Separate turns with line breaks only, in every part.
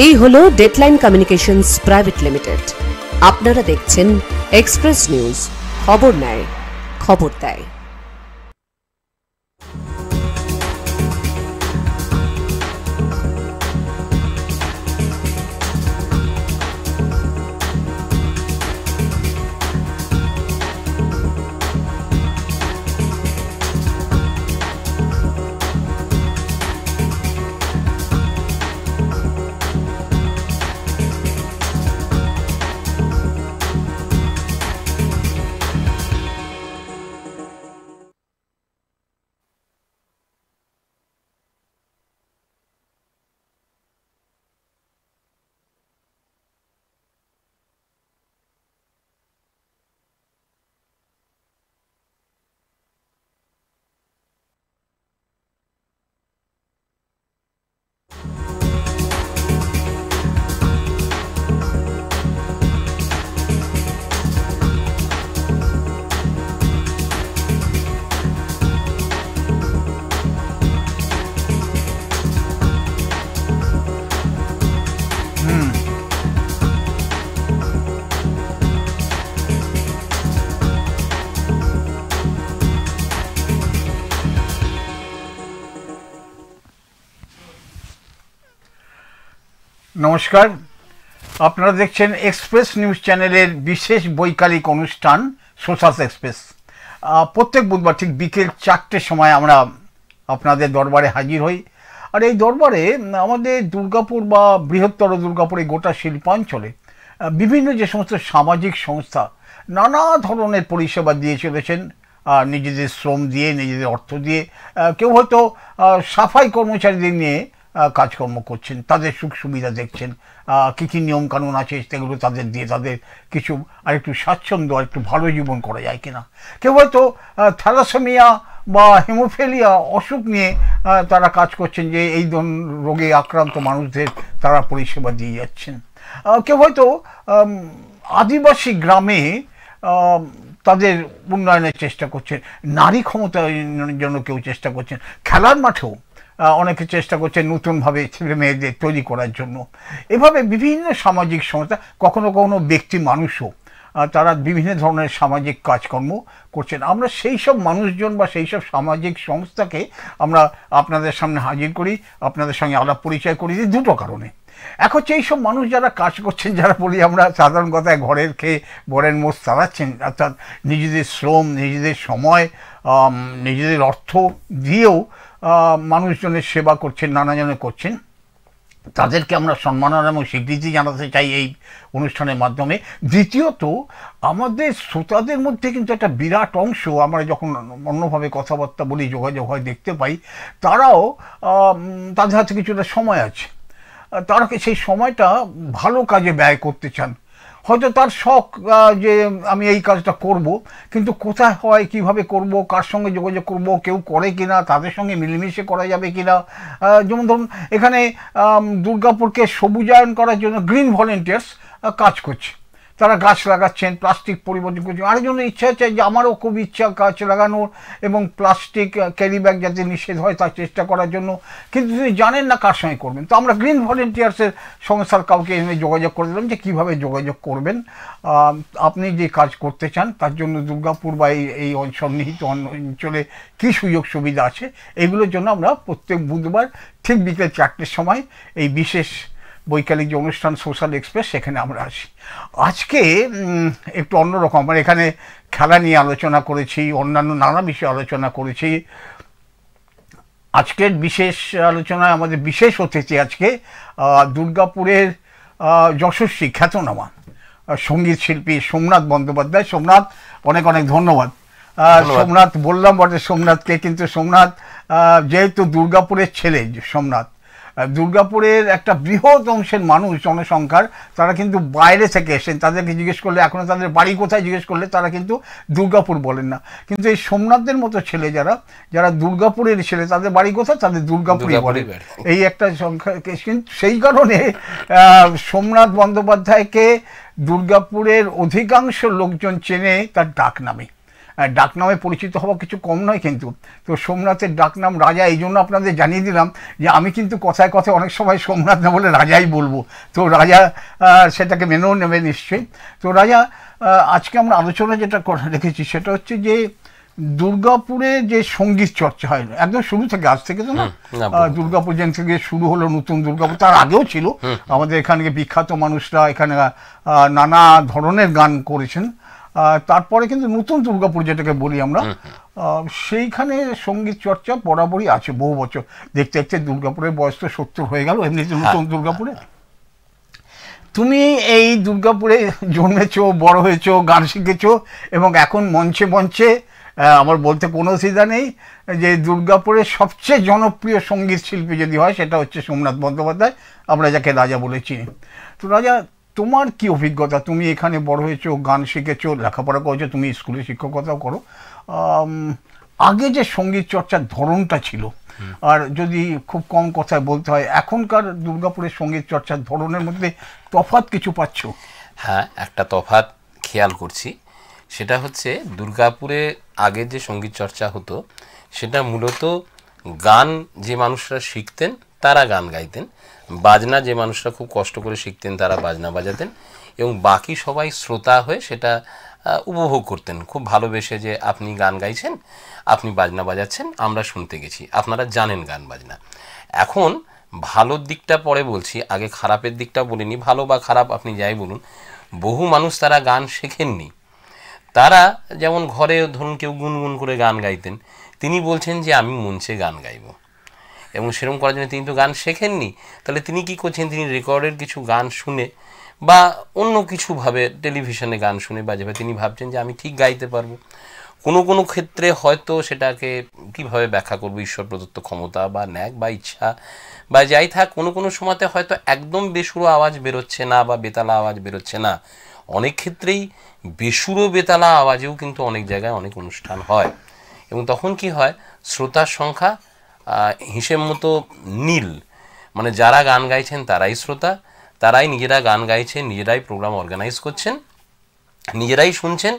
এই হলো deadline communications private limited. আপনারা দেখছেন এক্সপ্রেস নিউজ, খবর নেয়, খবর দেয়।
নমস্কার, আপনারা দেখছেন এক্সপ্রেস নিউজ চ্যানেলের বিশেষ বৈকালিক অনুষ্ঠান সোশ্যাল এক্সপ্রেস। প্রত্যেক বুধবার ঠিক বিকেল 4টের সময় আমরা আপনাদের দরবারে হাজির হই। আর এই দরবারে আমাদের দুর্গাপুর বা বৃহত্তর দুর্গাপুর এই গোটা শিল্পাঞ্চলে বিভিন্ন যে সমস্ত সামাজিক সংস্থা নানা ধরনের পরিষেবা দিয়ে চলেছেন, নিজেদের শ্রম দিয়ে, নিজেদের অর্থ দিয়ে। কেউ হয়তো সাফাই কর্মচারীদের নিয়ে কাজকর্ম করছেন, তাদের সুখ সুবিধা দেখছেন, কী কী নিয়মকানুন আছে সেগুলো তাদের দিয়ে তাদের কিছু আরেকটু স্বাচ্ছন্দ্য, আরেকটু ভালো জীবন করা যায় কিনা। কেউ হয়তো থ্যালাসেমিয়া বা হেমোফিলিয়া অসুখ নিয়ে তারা কাজ করছেন, যে এই রোগে আক্রান্ত মানুষদের তারা পরিষেবা দিয়ে যাচ্ছেন। কেউ হয়তো আদিবাসী গ্রামে তাদের উন্নয়নের চেষ্টা করছেন, নারী ক্ষমতায়নের জন্য কেউ চেষ্টা করছেন, খেলার মাঠেও অনেকে চেষ্টা করছে নতুনভাবে ছেলে মেয়েদের তৈরি করার জন্য। এভাবে বিভিন্ন সামাজিক সংস্থা, কখনো কখনো ব্যক্তি মানুষও তারা বিভিন্ন ধরনের সামাজিক কাজকর্ম করছেন। আমরা সেই সব মানুষজন বা সেই সব সামাজিক সংস্থাকে আমরা আপনাদের সামনে হাজির করি, আপনাদের সঙ্গে আলাপ পরিচয় করি দুটো কারণে। এক হচ্ছে এইসব মানুষ যারা কাজ করছেন, যারা বলি আমরা সাধারণ কথায় ঘরের খেয়ে বরের মোষ চালাচ্ছেন, অর্থাৎ নিজেদের শ্রম, নিজেদের সময়, নিজেদের অর্থ দিয়েও মানুষজনের সেবা করছেন, নানাজনে করছেন, তাদেরকে আমরা সম্মাননা এবং স্বীকৃতি জানাতে চাই এই অনুষ্ঠানের মাধ্যমে। দ্বিতীয়ত, আমাদের শ্রোতাদের মধ্যে কিন্তু একটা বিরাট অংশ, আমরা যখন অন্যভাবে কথাবার্তা বলি, যোগাযোগ হয়, দেখতে পাই, তারাও তাদের হাতে কিছুটা সময় আছে, তারা সেই সময়টা ভালো কাজে ব্যয় করতে চান। হয়তো তার শখ যে আমি এই কাজটা করব, কিন্তু কোথায় হয়, কিভাবে করব, কার সঙ্গে যোগাযোগ করব, কেউ করে কিনা, তাদের সঙ্গে মিলেমিশে করা যাবে কিনা। যেমন ধরুন, এখানে দুর্গাপুরকে সবুজায়ন করার জন্য গ্রিন ভলেন্টিয়ার্স কাজ করছে, তারা গাছ লাগাচ্ছেন, প্লাস্টিক পরিবর্তন করছেন। আরেকজনের ইচ্ছা আছে যে আমারও খুব ইচ্ছা গাছ লাগানোর এবং প্লাস্টিক ক্যারি ব্যাগ যাতে নিষেধ হয় তার চেষ্টা করার জন্য, কিন্তু তিনি জানেন না কার সঙ্গে করবেন। তো আমরা গ্রিন ভলেন্টিয়ার্সের সংস্থার কাউকে এনে যোগাযোগ করে দিলাম যে কীভাবে যোগাযোগ করবেন, আপনি যে কাজ করতে চান তার জন্য দুর্গাপুর বা এই সন্নিহিত অঞ্চলে কী সুযোগ সুবিধা আছে, এগুলোর জন্য আমরা প্রত্যেক বুধবার ঠিক বিকেল 4টের সময় এই বিশেষ বৈকালিক যে অনুষ্ঠান সোশ্যাল এক্সপ্রেস, সেখানে আমরা আসি। আজকে একটু অন্যরকম, আমরা এখানে খেলা নিয়ে আলোচনা করেছি, অন্যান্য নানা বিষয়ে আলোচনা করেছি। আজকের বিশেষ আলোচনায় আমাদের বিশেষ অতিথি আজকে দুর্গাপুরের যশস্বী খ্যাতনামা সঙ্গীত শিল্পী সোমনাথ বন্দ্যোপাধ্যায়। সোমনাথ, অনেক অনেক ধন্যবাদ। সোমনাথ বললাম বটে সোমনাথকে, কিন্তু সোমনাথ যেহেতু দুর্গাপুরের ছেলে, সোমনাথ দুর্গাপুরের একটা বৃহৎ অংশের মানুষ, জনসংখ্যার, তারা কিন্তু বাইরে থেকে এসেছেন। তাদেরকে জিজ্ঞেস করলে, এখনও তাদের বাড়ি কোথায় জিজ্ঞেস করলে তারা কিন্তু দুর্গাপুর বলেন না। কিন্তু এই সোমনাথদের মতো ছেলে যারা দুর্গাপুরের ছেলে, তাদের বাড়ি কোথায়, তাদের দুর্গাপুরই বলে, এই একটা সংখ্যা। কিন্তু সেই কারণে সোমনাথ বন্দ্যোপাধ্যায়কে দুর্গাপুরের অধিকাংশ লোকজন চেনে তার ডাক নামে। ডাকনামে পরিচিত হওয়া কিছু কম নয় কিন্তু। তো সোমনাথের ডাকনাম রাজা, এই জন্য আপনাদের জানিয়ে দিলাম যে আমি কিন্তু কথায় কথায় অনেক সময় সোমনাথ না বলে রাজাই বলবো। তো রাজা সেটাকে মেনেও নেবে নিশ্চয়ই। তো রাজা, আজকে আমরা আলোচনা যেটা রেখেছি সেটা হচ্ছে যে দুর্গাপুরে যে সঙ্গীত চর্চা হয় একদম শুরু থেকে, আজ থেকে তো না, দুর্গাপুর যেন থেকে শুরু হলো নতুন দুর্গাপুর, তার আগেও ছিল। আমাদের এখানে বিখ্যাত মানুষরা এখানে নানা ধরনের গান করেছেন। তারপরে কিন্তু নতুন দুর্গাপুর যেটাকে বলি আমরা, সেইখানে সঙ্গীত চর্চা বরাবরই আছে বহু বছর। দেখতে দেখতে দুর্গাপুরের বয়স তো 70 হয়ে গেল এমনিতে নতুন দুর্গাপুরে। তুমি এই দুর্গাপুরে জন্মেছো, বড় হয়েছো, গান শিখেছো এবং এখন মঞ্চে মঞ্চে, আমার বলতে কোনো অসুবিধা নেই যে দুর্গাপুরের সবচেয়ে জনপ্রিয় সঙ্গীত শিল্পী যদি হয় সেটা হচ্ছে সোমনাথ বন্দ্যোপাধ্যায়, আমরা যাকে রাজা বলে চিনি। তো রাজা, তোমার কি অভিজ্ঞতা? তুমি এখানে বড় হয়েছো, গান শিখেছো, লেখাপড়া করেছো, তুমি স্কুলে শিক্ষকতাও করো। আগে যে সঙ্গীত চর্চার ধরনটা ছিল, আর যদি খুব কম কথায় বলতে হয় এখনকার দুর্গাপুরের সঙ্গীত চর্চার ধরনের মধ্যে তফাৎ কিছু পাচ্ছ?
হ্যাঁ, একটা তফাৎ খেয়াল করছি। সেটা হচ্ছে দুর্গাপুরে আগে যে সঙ্গীত চর্চা হতো সেটা মূলত গান যে মানুষরা শিখতেন তারা গান গাইতেন, বাজনা যে মানুষরা খুব কষ্ট করে শিখতেন তারা বাজনা বাজাতেন, এবং বাকি সবাই শ্রোতা হয়ে সেটা উপভোগ করতেন খুব ভালোবেসে, যে আপনি গান গাইছেন, আপনি বাজনা বাজাচ্ছেন, আমরা শুনতে গেছি, আপনারা জানেন গান বাজনা। এখন ভালোর দিকটা পরে বলছি, আগে খারাপের দিকটা বলিনি। ভালো বা খারাপ আপনি যাই বলুন, বহু মানুষ তারা গান শেখেননি। তারা যেমন ঘরে ধরুন কেউ গুনগুন করে গান গাইতেন, তিনি বলছেন যে আমি মঞ্চে গান গাইব, এবং সেরকম করার জন্য তিনি তো গান শেখেননি। তাহলে তিনি কি করছেন, তিনি রেকর্ডের কিছু গান শুনে বা অন্য কিছুভাবে টেলিভিশনে গান শুনে বা যেভাবে তিনি ভাবছেন যে আমি ঠিক গাইতে পারবো। কোনো কোনো ক্ষেত্রে হয়তো সেটাকে কীভাবে ব্যাখ্যা করবো, ঈশ্বর প্রদত্ত ক্ষমতা বা ন্যাক বা ইচ্ছা বা যাই থাক, কোনো কোনো সময়তে হয়তো একদম বেসুরো আওয়াজ বেরোচ্ছে না বা বেতালা আওয়াজ বেরোচ্ছে না। অনেক ক্ষেত্রেই বেসুরো বেতালা আওয়াজেও কিন্তু অনেক জায়গায় অনেক অনুষ্ঠান হয়, এবং তখন কি হয়, শ্রোতার সংখ্যা হিসেব মতো নীল, মানে যারা গান গাইছেন তারাই শ্রোতা, তারাই নিজেরা গান গাইছেন, নিজেরাই প্রোগ্রাম অর্গানাইজ করছেন, নিজেরাই শুনছেন,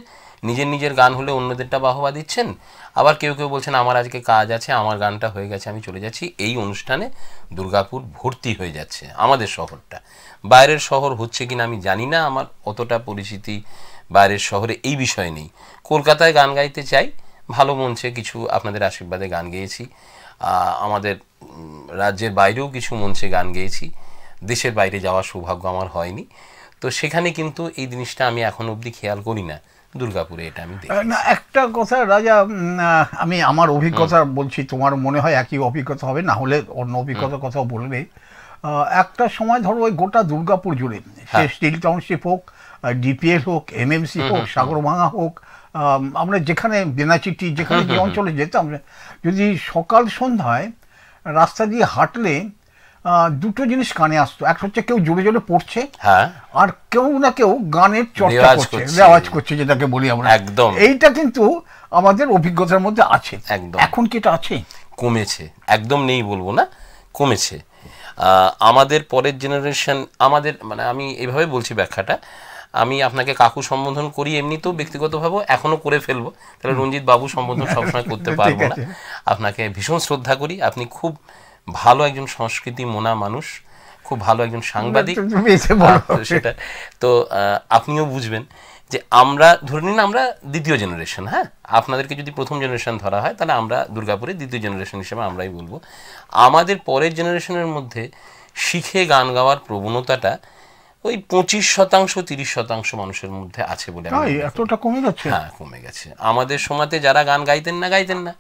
নিজের নিজের গান হলে অন্যদেরটা বাহবা দিচ্ছেন। আবার কেউ কেউ বলছেন আমার আজকে কাজ আছে, আমার গানটা হয়ে গেছে, আমি চলে যাচ্ছি। এই অনুষ্ঠানে দুর্গাপুর ভর্তি হয়ে যাচ্ছে, আমাদের শহরটা। বাইরের শহর হচ্ছে কিনা আমি জানি না, আমার অতটা পরিচিতি বাইরের শহরে এই বিষয়ে নেই। কলকাতায় গান গাইতে চাই, ভালো মঞ্চে কিছু আপনাদের আশীর্বাদে গান গেয়েছি, আমাদের রাজ্যের বাইরেও কিছু মঞ্চে গান গেয়েছি, দেশের বাইরে যাওয়ার সৌভাগ্য আমার হয়নি। তো সেখানে কিন্তু এই জিনিসটা আমি এখন অবধি খেয়াল করি না, দুর্গাপুরে এটা আমি দেখি
না। একটা কথা রাজা, আমি আমার অভিজ্ঞতা বলছি, তোমার মনে হয় একই অভিজ্ঞতা হবে, না হলে অন্য অভিজ্ঞতার কথাও বলবে। একটা সময় ধরো ওই গোটা দুর্গাপুর জুড়ে, সে স্টিল টাউনশিপ হোক, ডিপিএল হোক, এমএমসি হোক, সাগরভাঙা হোক, আমরা যেখানে বেনাচিটি যেখানে যে অঞ্চলে যেতাম, যদি সকাল সন্ধ্যায় রাস্তা দিয়ে হাঁটলে দুটো জিনিস কানে আসতো। এক হচ্ছে কেউ জোরে জোরে পড়ছে, আর কেউ না কেউ গানের চর্চা করছে, রেওয়াজ করছে, যেটাকে বলি আমরা।
একদম
এইটা কিন্তু আমাদের অভিজ্ঞতার মধ্যে আছে। একদম। এখন কি এটা আছে?
কমেছে, একদম নেই বলবো না, কমেছে। আমাদের পরের জেনারেশন, আমাদের মানে আমি এভাবে বলছি ব্যাখ্যাটা, আমি আপনাকে কাকু সম্বোধন করি এমনিতেও ব্যক্তিগতভাবে, এখনো করে ফেলবো, তাহলে রঞ্জিত বাবু সম্বোধন সবসময় করতে পারবো না। আপনাকে ভীষণ শ্রদ্ধা করি, আপনি খুব ভালো একজন সংস্কৃতি মোনা মানুষ, খুব ভালো একজন সাংবাদিক, সেটা তো আপনিও বুঝবেন যে আমরা ধরে নিন আমরা দ্বিতীয় জেনারেশন। হ্যাঁ, আপনাদেরকে যদি প্রথম জেনারেশন ধরা হয় তাহলে আমরা দুর্গাপুরে দ্বিতীয় জেনারেশন হিসেবে আমরাই বলবো। আমাদের পরের জেনারেশনের মধ্যে শিখে গান গাওয়ার প্রবণতাটা ওই 25%, 30% মানুষের মধ্যে আছে বলে
এতটা কমে গেছে।
হ্যাঁ, কমে গেছে। আমাদের সময়তে যারা গান গাইতেন না,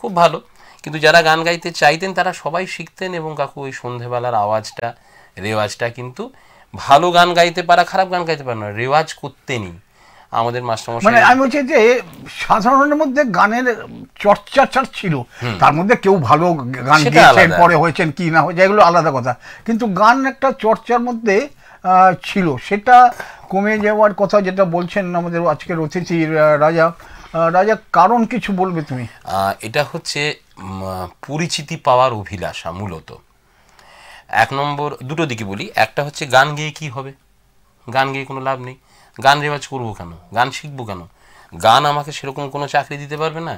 খুব ভালো, কিন্তু যারা গান গাইতে চাইতেন তারা সবাই শিখতেন, এবং কাকু ওই সন্ধেবেলার আওয়াজটা, রেওয়াজটা, কিন্তু ভালো গান গাইতে পারা, খারাপ গান গাইতে পারা না, রেওয়াজ করতেনই আমাদের মাস্টারমশাই।
মানে আমি বলছি যে সাধারণের মধ্যে গানের চর্চা ছিল, তার মধ্যে কেউ ভালো গান গেয়েছেন, পরে হয়েছেন কি না হয়েছে এগুলো আলাদা কথা, কিন্তু গান একটা চর্চার মধ্যে ছিল, সেটা কমে যাওয়ার কথা যেটা বলছেন আমাদের আজকের অতিথি রাজা, কারণ কিছু বলবে তুমি?
এটা হচ্ছে পরিচিতি পাওয়ার অভিলাষা মূলত। এক নম্বর, দুটো দিকে বলি। একটা হচ্ছে গান গেয়ে কি হবে, গান গেয়ে কোনো লাভ নেই, গান রেওয়াজ করবো কেন, গান শিখবো কেন, গান আমাকে সেরকম কোনো চাকরি দিতে পারবে না,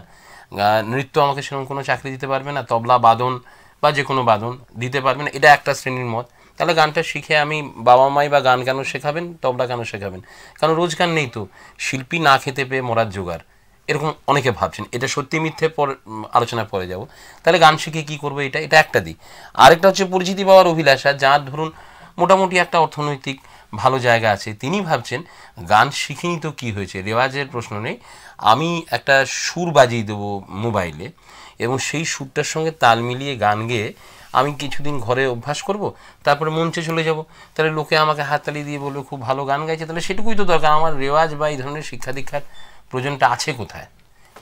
নৃত্য আমাকে সেরকম কোনো চাকরি দিতে পারবে না, তবলা বাদন বা যে কোনো বাদন দিতে পারবে না, এটা একটা শ্রেণীর মত। তাহলে গানটা শিখে আমি বাবা মাই বা গান কেন শেখাবেন, তবলা কেন শেখাবেন? কারণ রোজগার নেই তো, শিল্পী না খেতে পেয়ে মরার জোগাড়, এরকম অনেকে ভাবছেন। এটা সত্যি মিথ্যে আলোচনায় পরে যাব। তাহলে গান শিখে কী করবো, এটা একটা দিক। আরেকটা হচ্ছে পরিচিতি পাওয়ার অভিলাষা, যার ধরুন মোটামুটি একটা অর্থনৈতিক ভালো জায়গা আছে, তিনি ভাবছেন গান শিখিনি তো কী হয়েছে, রেওয়াজের প্রশ্ন নেই, আমি একটা সুর বাজিয়ে দেবো মোবাইলে এবং সেই সুরটার সঙ্গে তাল মিলিয়ে গান গেয়ে আমি কিছুদিন ঘরে অভ্যাস করব, তারপরে মঞ্চে চলে যাব, তাহলে লোকে আমাকে হাততালি দিয়ে বলবে খুব ভালো গান গাইছে। তাহলে সেটুকুই তো দরকার। আমার রেওয়াজ বা এই ধরনের শিক্ষা দীক্ষার প্রয়োজনটা আছে কোথায়?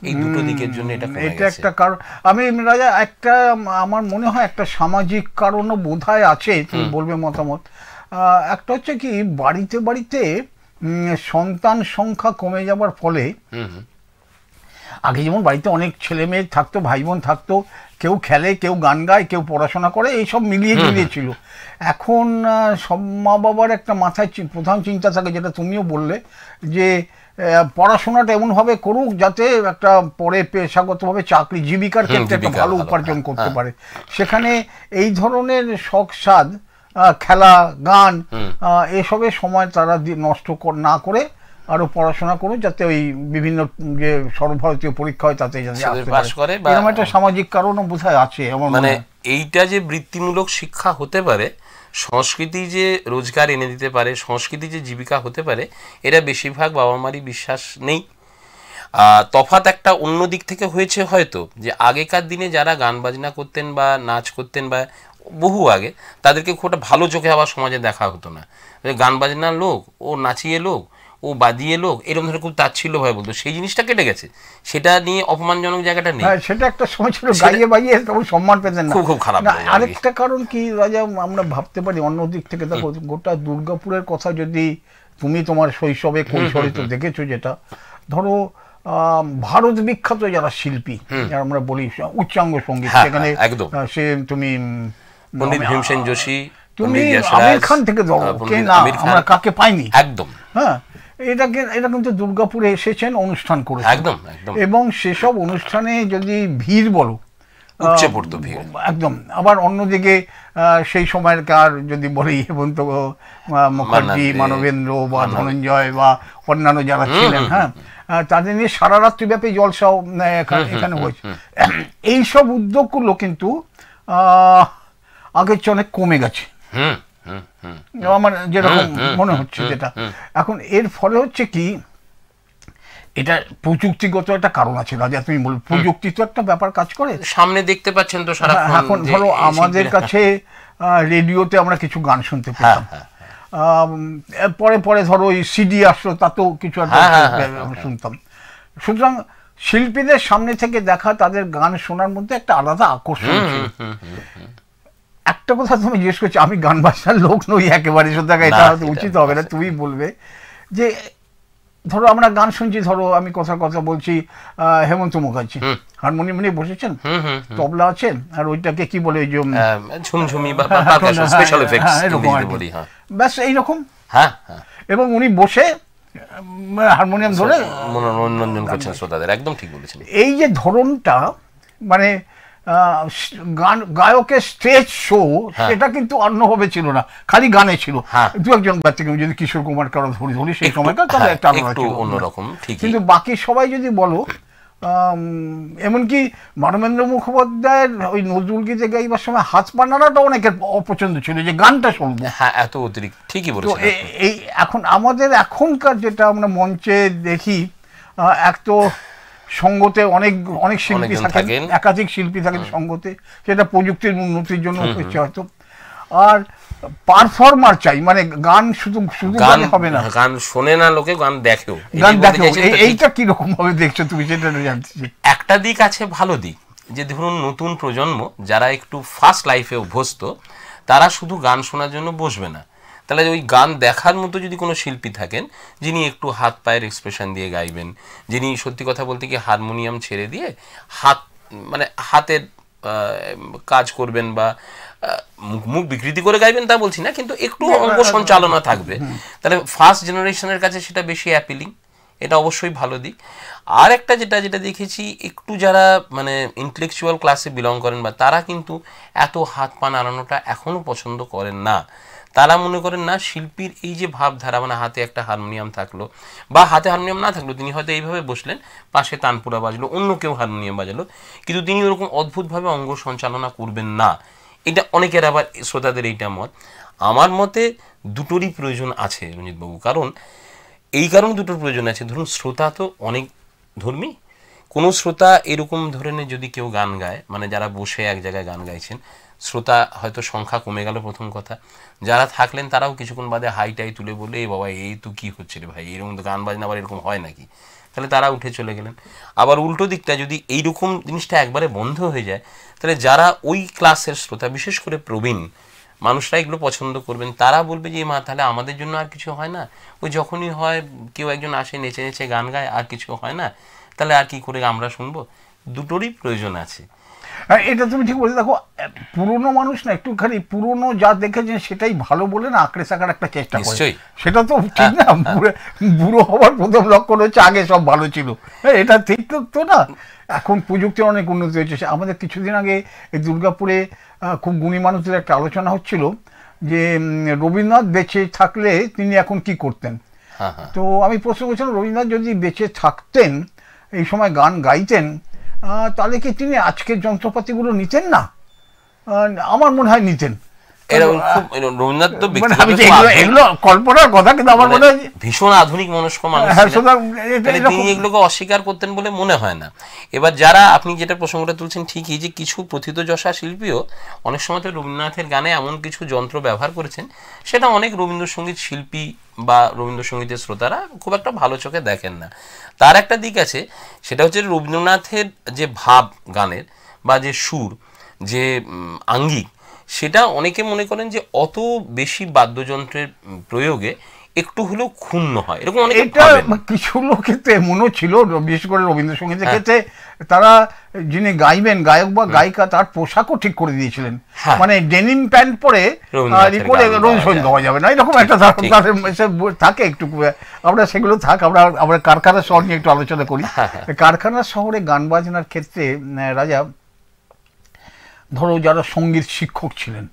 এই দুটো দিকের জন্য এটা
একটা কারণ, আমি রাজা একটা আমার মনে হয় একটা সামাজিক কারণও বোধহয় আছে, তুমি বলবে মতামত। একটা হচ্ছে কি, বাড়িতে বাড়িতে সন্তান সংখ্যা কমে যাবার ফলে, আগে যেমন বাড়িতে অনেক ছেলে মেয়ে থাকতো, ভাই বোন থাকতো, কেউ খেলে, কেউ গান গায়, কেউ পড়াশোনা করে, এইসব মিলিয়ে ঝুলিয়ে ছিল। এখন সব মা বাবার একটা মাথায় প্রধান চিন্তা থাকে, যেটা তুমিও বললে, যে পড়াশোনাটা এমনভাবে করুক যাতে একটা পরে পেশাগতভাবে চাকরি জীবিকার ক্ষেত্রে একটা ভালো উপার্জন করতে পারে। সেখানে এই ধরনের শখ সাধ, খেলা, গান, এসবের সময় তারা নষ্ট না করে আরো পড়াশোনা করুন, যাতে ওই বিভিন্ন যে সর্বভারতীয় পরীক্ষা হয় তাতে
পাস করে।
এরকম একটা সামাজিক কারণও বোধহয় আছে।
মানে এইটা যে বৃত্তিমূলক শিক্ষা হতে পারে, সংস্কৃতি যে রোজগার এনে দিতে পারে, সংস্কৃতি যে জীবিকা হতে পারে, এটা বেশিরভাগ বাবা মারই বিশ্বাস নেই। তফাৎ একটা অন্য দিক থেকে হয়েছে হয়তো, যে আগেকার দিনে যারা গান বাজনা করতেন বা নাচ করতেন বা বহু আগে, তাদেরকে খুব একটা ভালো চোখে আবার সমাজে দেখা হতো না। গান বাজনার লোক, ও নাচিয়ে লোক, ও বাদিয়ে লোক, এরকম ধরে খুব তাচ্ছিল্য ভাবে বলতো। সেই জিনিসটা কেটে গেছে, সেটা নিয়ে অপমানজনক জায়গাটা নেই।
সেটা একটা সময় ছিল, গাইয়ে বাইয়ে তখন সম্মান পেতেন না।
খুব খারাপ।
আরেকটা কারণ কি রাজা, আমরা ভাবতে পারি অন্য দিক থেকে, দেখো গোটা দুর্গাপুরের কথা যদি তুমি তোমার শৈশবে কৈশোরে তো দেখেছো, যেটা ধরো ভারত বিখ্যাত যারা শিল্পী, আমরা বলি উচ্চাঙ্গ সঙ্গীত, সেখানে সে তুমি
পণ্ডিত ভীমসেন যোশী,
তুমি আমির খান থেকে ধরো, কে না আমরা কাকে পাইনি,
একদম।
হ্যাঁ, এটা কিন্তু দুর্গাপুরে এসেছেন, অনুষ্ঠান করেছেন,
একদম।
এবং সেসব অনুষ্ঠানে যদি ভিড় বলো,
উপচে পড়তো ভিড়
একদম। আবার অন্যদিকে সেই সময়কার যদি বলি হেমন্ত মুখার্জি, মানবেন্দ্র বা ধনঞ্জয় বা অন্যান্য যারা ছিলেন, হ্যাঁ, তাদের নিয়ে সারা রাত্রিব্যাপী জলসাও এখানে হয়েছে। এইসব উদ্যোগগুলো কিন্তু আগের চেয়ে অনেক কমে গেছে আমার যেরকম মনে হচ্ছে, যেটা এখন এর ফলে হচ্ছে কি, এটা প্রযুক্তিগত একটা কারণ আছে রাজা, তুমি বল, প্রযুক্তি তো একটা ব্যাপার কাজ করে,
সামনে দেখতে পাচ্ছেন তো সারা।
এখন ধরো আমাদের কাছে রেডিওতে আমরা কিছু গান শুনতে পেতাম, পরে পরে ধরো ওই সিডি আসলো, তাতেও কিছু একটা শুনতাম। সুতরাং শিল্পীদের সামনে থেকে দেখা, তাদের গান শোনার মধ্যে একটা আলাদা আকর্ষণ ছিল। একটা কথা তুমি জিজ্ঞেস করছো, আমি গান বাজনার লোক নই একেবারে, সুতরাং এটা হয়তো উচিত হবে না, তুমি বলবে যে ধরো আমরা গান শুনছি, ধরো আমি কথা বলছি, হেমন্ত মুখার্জি হারমোনিয়াম নিয়ে বসেছেন, তবলা আছেন, আর ওইটাকে কি বলে,
ঝুমঝুমি বা পারকাশন, স্পেশাল এফেক্টস বলি,
ব্যাস এইরকম। এবং উনি বসে হারমোনিয়াম ধরে
মনোরঞ্জন করছেন শ্রোতাদের, একদম ঠিক বলেছেন।
এই যে ধরনটা, মানে গায়কের স্টেজ শো, সেটা কিন্তু অন্যভাবে ছিল না, খালি গানে ছিল। দু একজন ব্যক্তিক্রম, যদি কিশোর কুমার কারো ধরি সেই সময়কার, তাহলে একটা অন্যরকম। কিন্তু বাকি সবাই যদি বলো, এমনকি মানবেন্দ্র মুখোপাধ্যায়ের ওই নজরুল গীতে গাইবার সময় হাত পা নাড়াটা অনেকের অপছন্দ ছিল, যে গানটা শুনবো,
এত অতিরিক্ত, ঠিকই বলেছেন।
এই এখন আমাদের এখনকার যেটা আমরা মঞ্চে দেখি, এক তো সঙ্গতে অনেক শিল্পী থাকেন, একাধিক শিল্পী থাকেন সঙ্গতে, সেটা প্রযুক্তির উন্নতির জন্য হচ্ছে হয়তো, আর পারফর্মার চাই, মানে গান শুধু গান হবে না,
গান শোনে না লোকে, গান দেখেও।
এইটা কিরকম ভাবে দেখছো তুমি, সেটা জানতে চাই।
একটা দিক আছে ভালো দিক, যে ধরুন নতুন প্রজন্ম যারা একটু ফাস্ট লাইফে অভ্যস্ত, তারা শুধু গান শোনার জন্য বসবে না, তাহলে ওই গান দেখার মতো যদি কোনো শিল্পী থাকেন, যিনি একটু হাত পায়ের এক্সপ্রেশন দিয়ে গাইবেন, যিনি সত্যি কথা বলতে কি হারমোনিয়াম ছেড়ে দিয়ে হাতের কাজ করবেন, বা মুখ বিকৃতি করে গাইবেন তা বলছি না, কিন্তু একটু অঙ্গ সঞ্চালনা থাকবে, তাহলে ফার্স্ট জেনারেশনের কাছে সেটা বেশি অ্যাপিলিং এটা অবশ্যই ভালো দিক। আর একটা যেটা যেটা দেখেছি, একটু যারা মানে ইন্টেলেকচুয়াল ক্লাসে বিলং করেন বা তারা কিন্তু এত হাত পা নাড়ানোটা এখনও পছন্দ করেন না। তারা মনে করেন না শিল্পীর এই যে ভাবধারা, মানে হাতে একটা হারমোনিয়াম থাকলো বা হাতে হারমোনিয়াম না থাকলো, তিনি হয়তো এইভাবে বসলেন, পাশে তানপুরা বাজলো, অন্য কেউ হারমোনিয়াম বাজালো, কিন্তু তিনি ওরকম অদ্ভুতভাবে অঙ্গ সঞ্চালনা করবেন না। এটা অনেকের আবার শ্রোতাদের এইটা মত। আমার মতে দুটোরই প্রয়োজন আছে রঞ্জিতবাবু। কারণ এই কারণে দুটোর প্রয়োজন আছে, ধরুন শ্রোতা তো অনেক ধর্মী। কোনো শ্রোতা এরকম ধরনের যদি কেউ গান গায়, মানে যারা বসে এক জায়গায় গান গাইছেন, শ্রোতা হয়তো সংখ্যা কমে গেল প্রথম কথা, যারা থাকলেন তারাও কিছুক্ষণ বাদে হাইটাই তুলে বলে, এ বাবা এই তো কী হচ্ছে রে ভাই, এরকম তো গান বাজনা আবার এরকম হয় নাকি, তাহলে তারা উঠে চলে গেলেন। আবার উল্টো দিকটা যদি এইরকম জিনিসটা একবারে বন্ধ হয়ে যায়, তাহলে যারা ওই ক্লাসের শ্রোতা, বিশেষ করে প্রবীণ মানুষরা এগুলো পছন্দ করবেন। তারা বলবে যে মা তাহলে আমাদের জন্য আর কিছু হয় না, ওই যখনই হয় কেউ একজন আসে নেচে নেচে গান গায়, আর কিছু হয় না, তাহলে আর কি করে আমরা শুনবো। দুটোরই প্রয়োজন আছে।
এটা তুমি ঠিক বলে। দেখো, পুরনো মানুষ না একটুখানি পুরনো যা দেখেছেন সেটাই ভালো বলে না আঁকড়ে থাকার একটা চেষ্টা করে, সেটা তো ঠিক না। বুড়ো হওয়ার প্রথম লক্ষণ হচ্ছে আগে সব ভালো ছিল, এটা ঠিক তো না। এখন প্রযুক্তির অনেক উন্নতি হয়েছে। আমাদের কিছুদিন আগে এই দুর্গাপুরে খুব গুণী মানুষদের একটা আলোচনা হচ্ছিল যে রবীন্দ্রনাথ বেঁচে থাকলে তিনি এখন কি করতেন। তো আমি প্রশ্ন করছিলাম, রবীন্দ্রনাথ যদি বেঁচে থাকতেন, এই সময় গান গাইতেন, তাহলে কি তিনি আজকের যন্ত্রপাতিগুলো নিতেন না? আমার মনে হয় নিতেন।
রবীন্দ্রনাথ তো
কল্পনার কথা, কিন্তু আমার মনে হয়
ভীষণ আধুনিক মনস্ক মানুষ, তিনি এগুলোকে অস্বীকার করতেন বলে মনে হয় না। এবার যারা আপনি যেটা প্রসঙ্গটা তুলছেন ঠিকই, যে কিছু প্রথিতযশা শিল্পীও অনেক সময় তো রবীন্দ্রনাথের গানে এমন কিছু যন্ত্র ব্যবহার করেছেন, সেটা অনেক রবীন্দ্রসঙ্গীত শিল্পী বা রবীন্দ্রসঙ্গীতের শ্রোতারা খুব একটা ভালো চোখে দেখেন না। তার একটা দিক আছে, সেটা হচ্ছে রবীন্দ্রনাথের যে ভাব গানের বা যে সুর, যে আঙ্গিক, সেটা অনেকে মনে করেন যে অত বেশি বাদ্যযন্ত্রের প্রয়োগে একটু হলেও ক্ষুণ্ণ হয়, এরকম অনেক।
কিছু লোকের তো এমনও ছিল, বিশেষ করে রবীন্দ্রসঙ্গীতের ক্ষেত্রে, তারা যিনি গাইবেন, গায়ক বা গায়িকা, তার পোশাকও ঠিক করে দিয়েছিলেন, মানে ডেনিম প্যান্ট পরে রবীন্দ্রসঙ্গীত গাওয়া যাবে না, এরকম একটা থাকে একটু। আমরা সেগুলো থাক, আমরা কারখানা শহর নিয়ে একটু আলোচনা করি। কারখানা শহরে গান বাজনার ক্ষেত্রে রাজা, ধরো যারা সঙ্গীত শিক্ষক ছিলেন,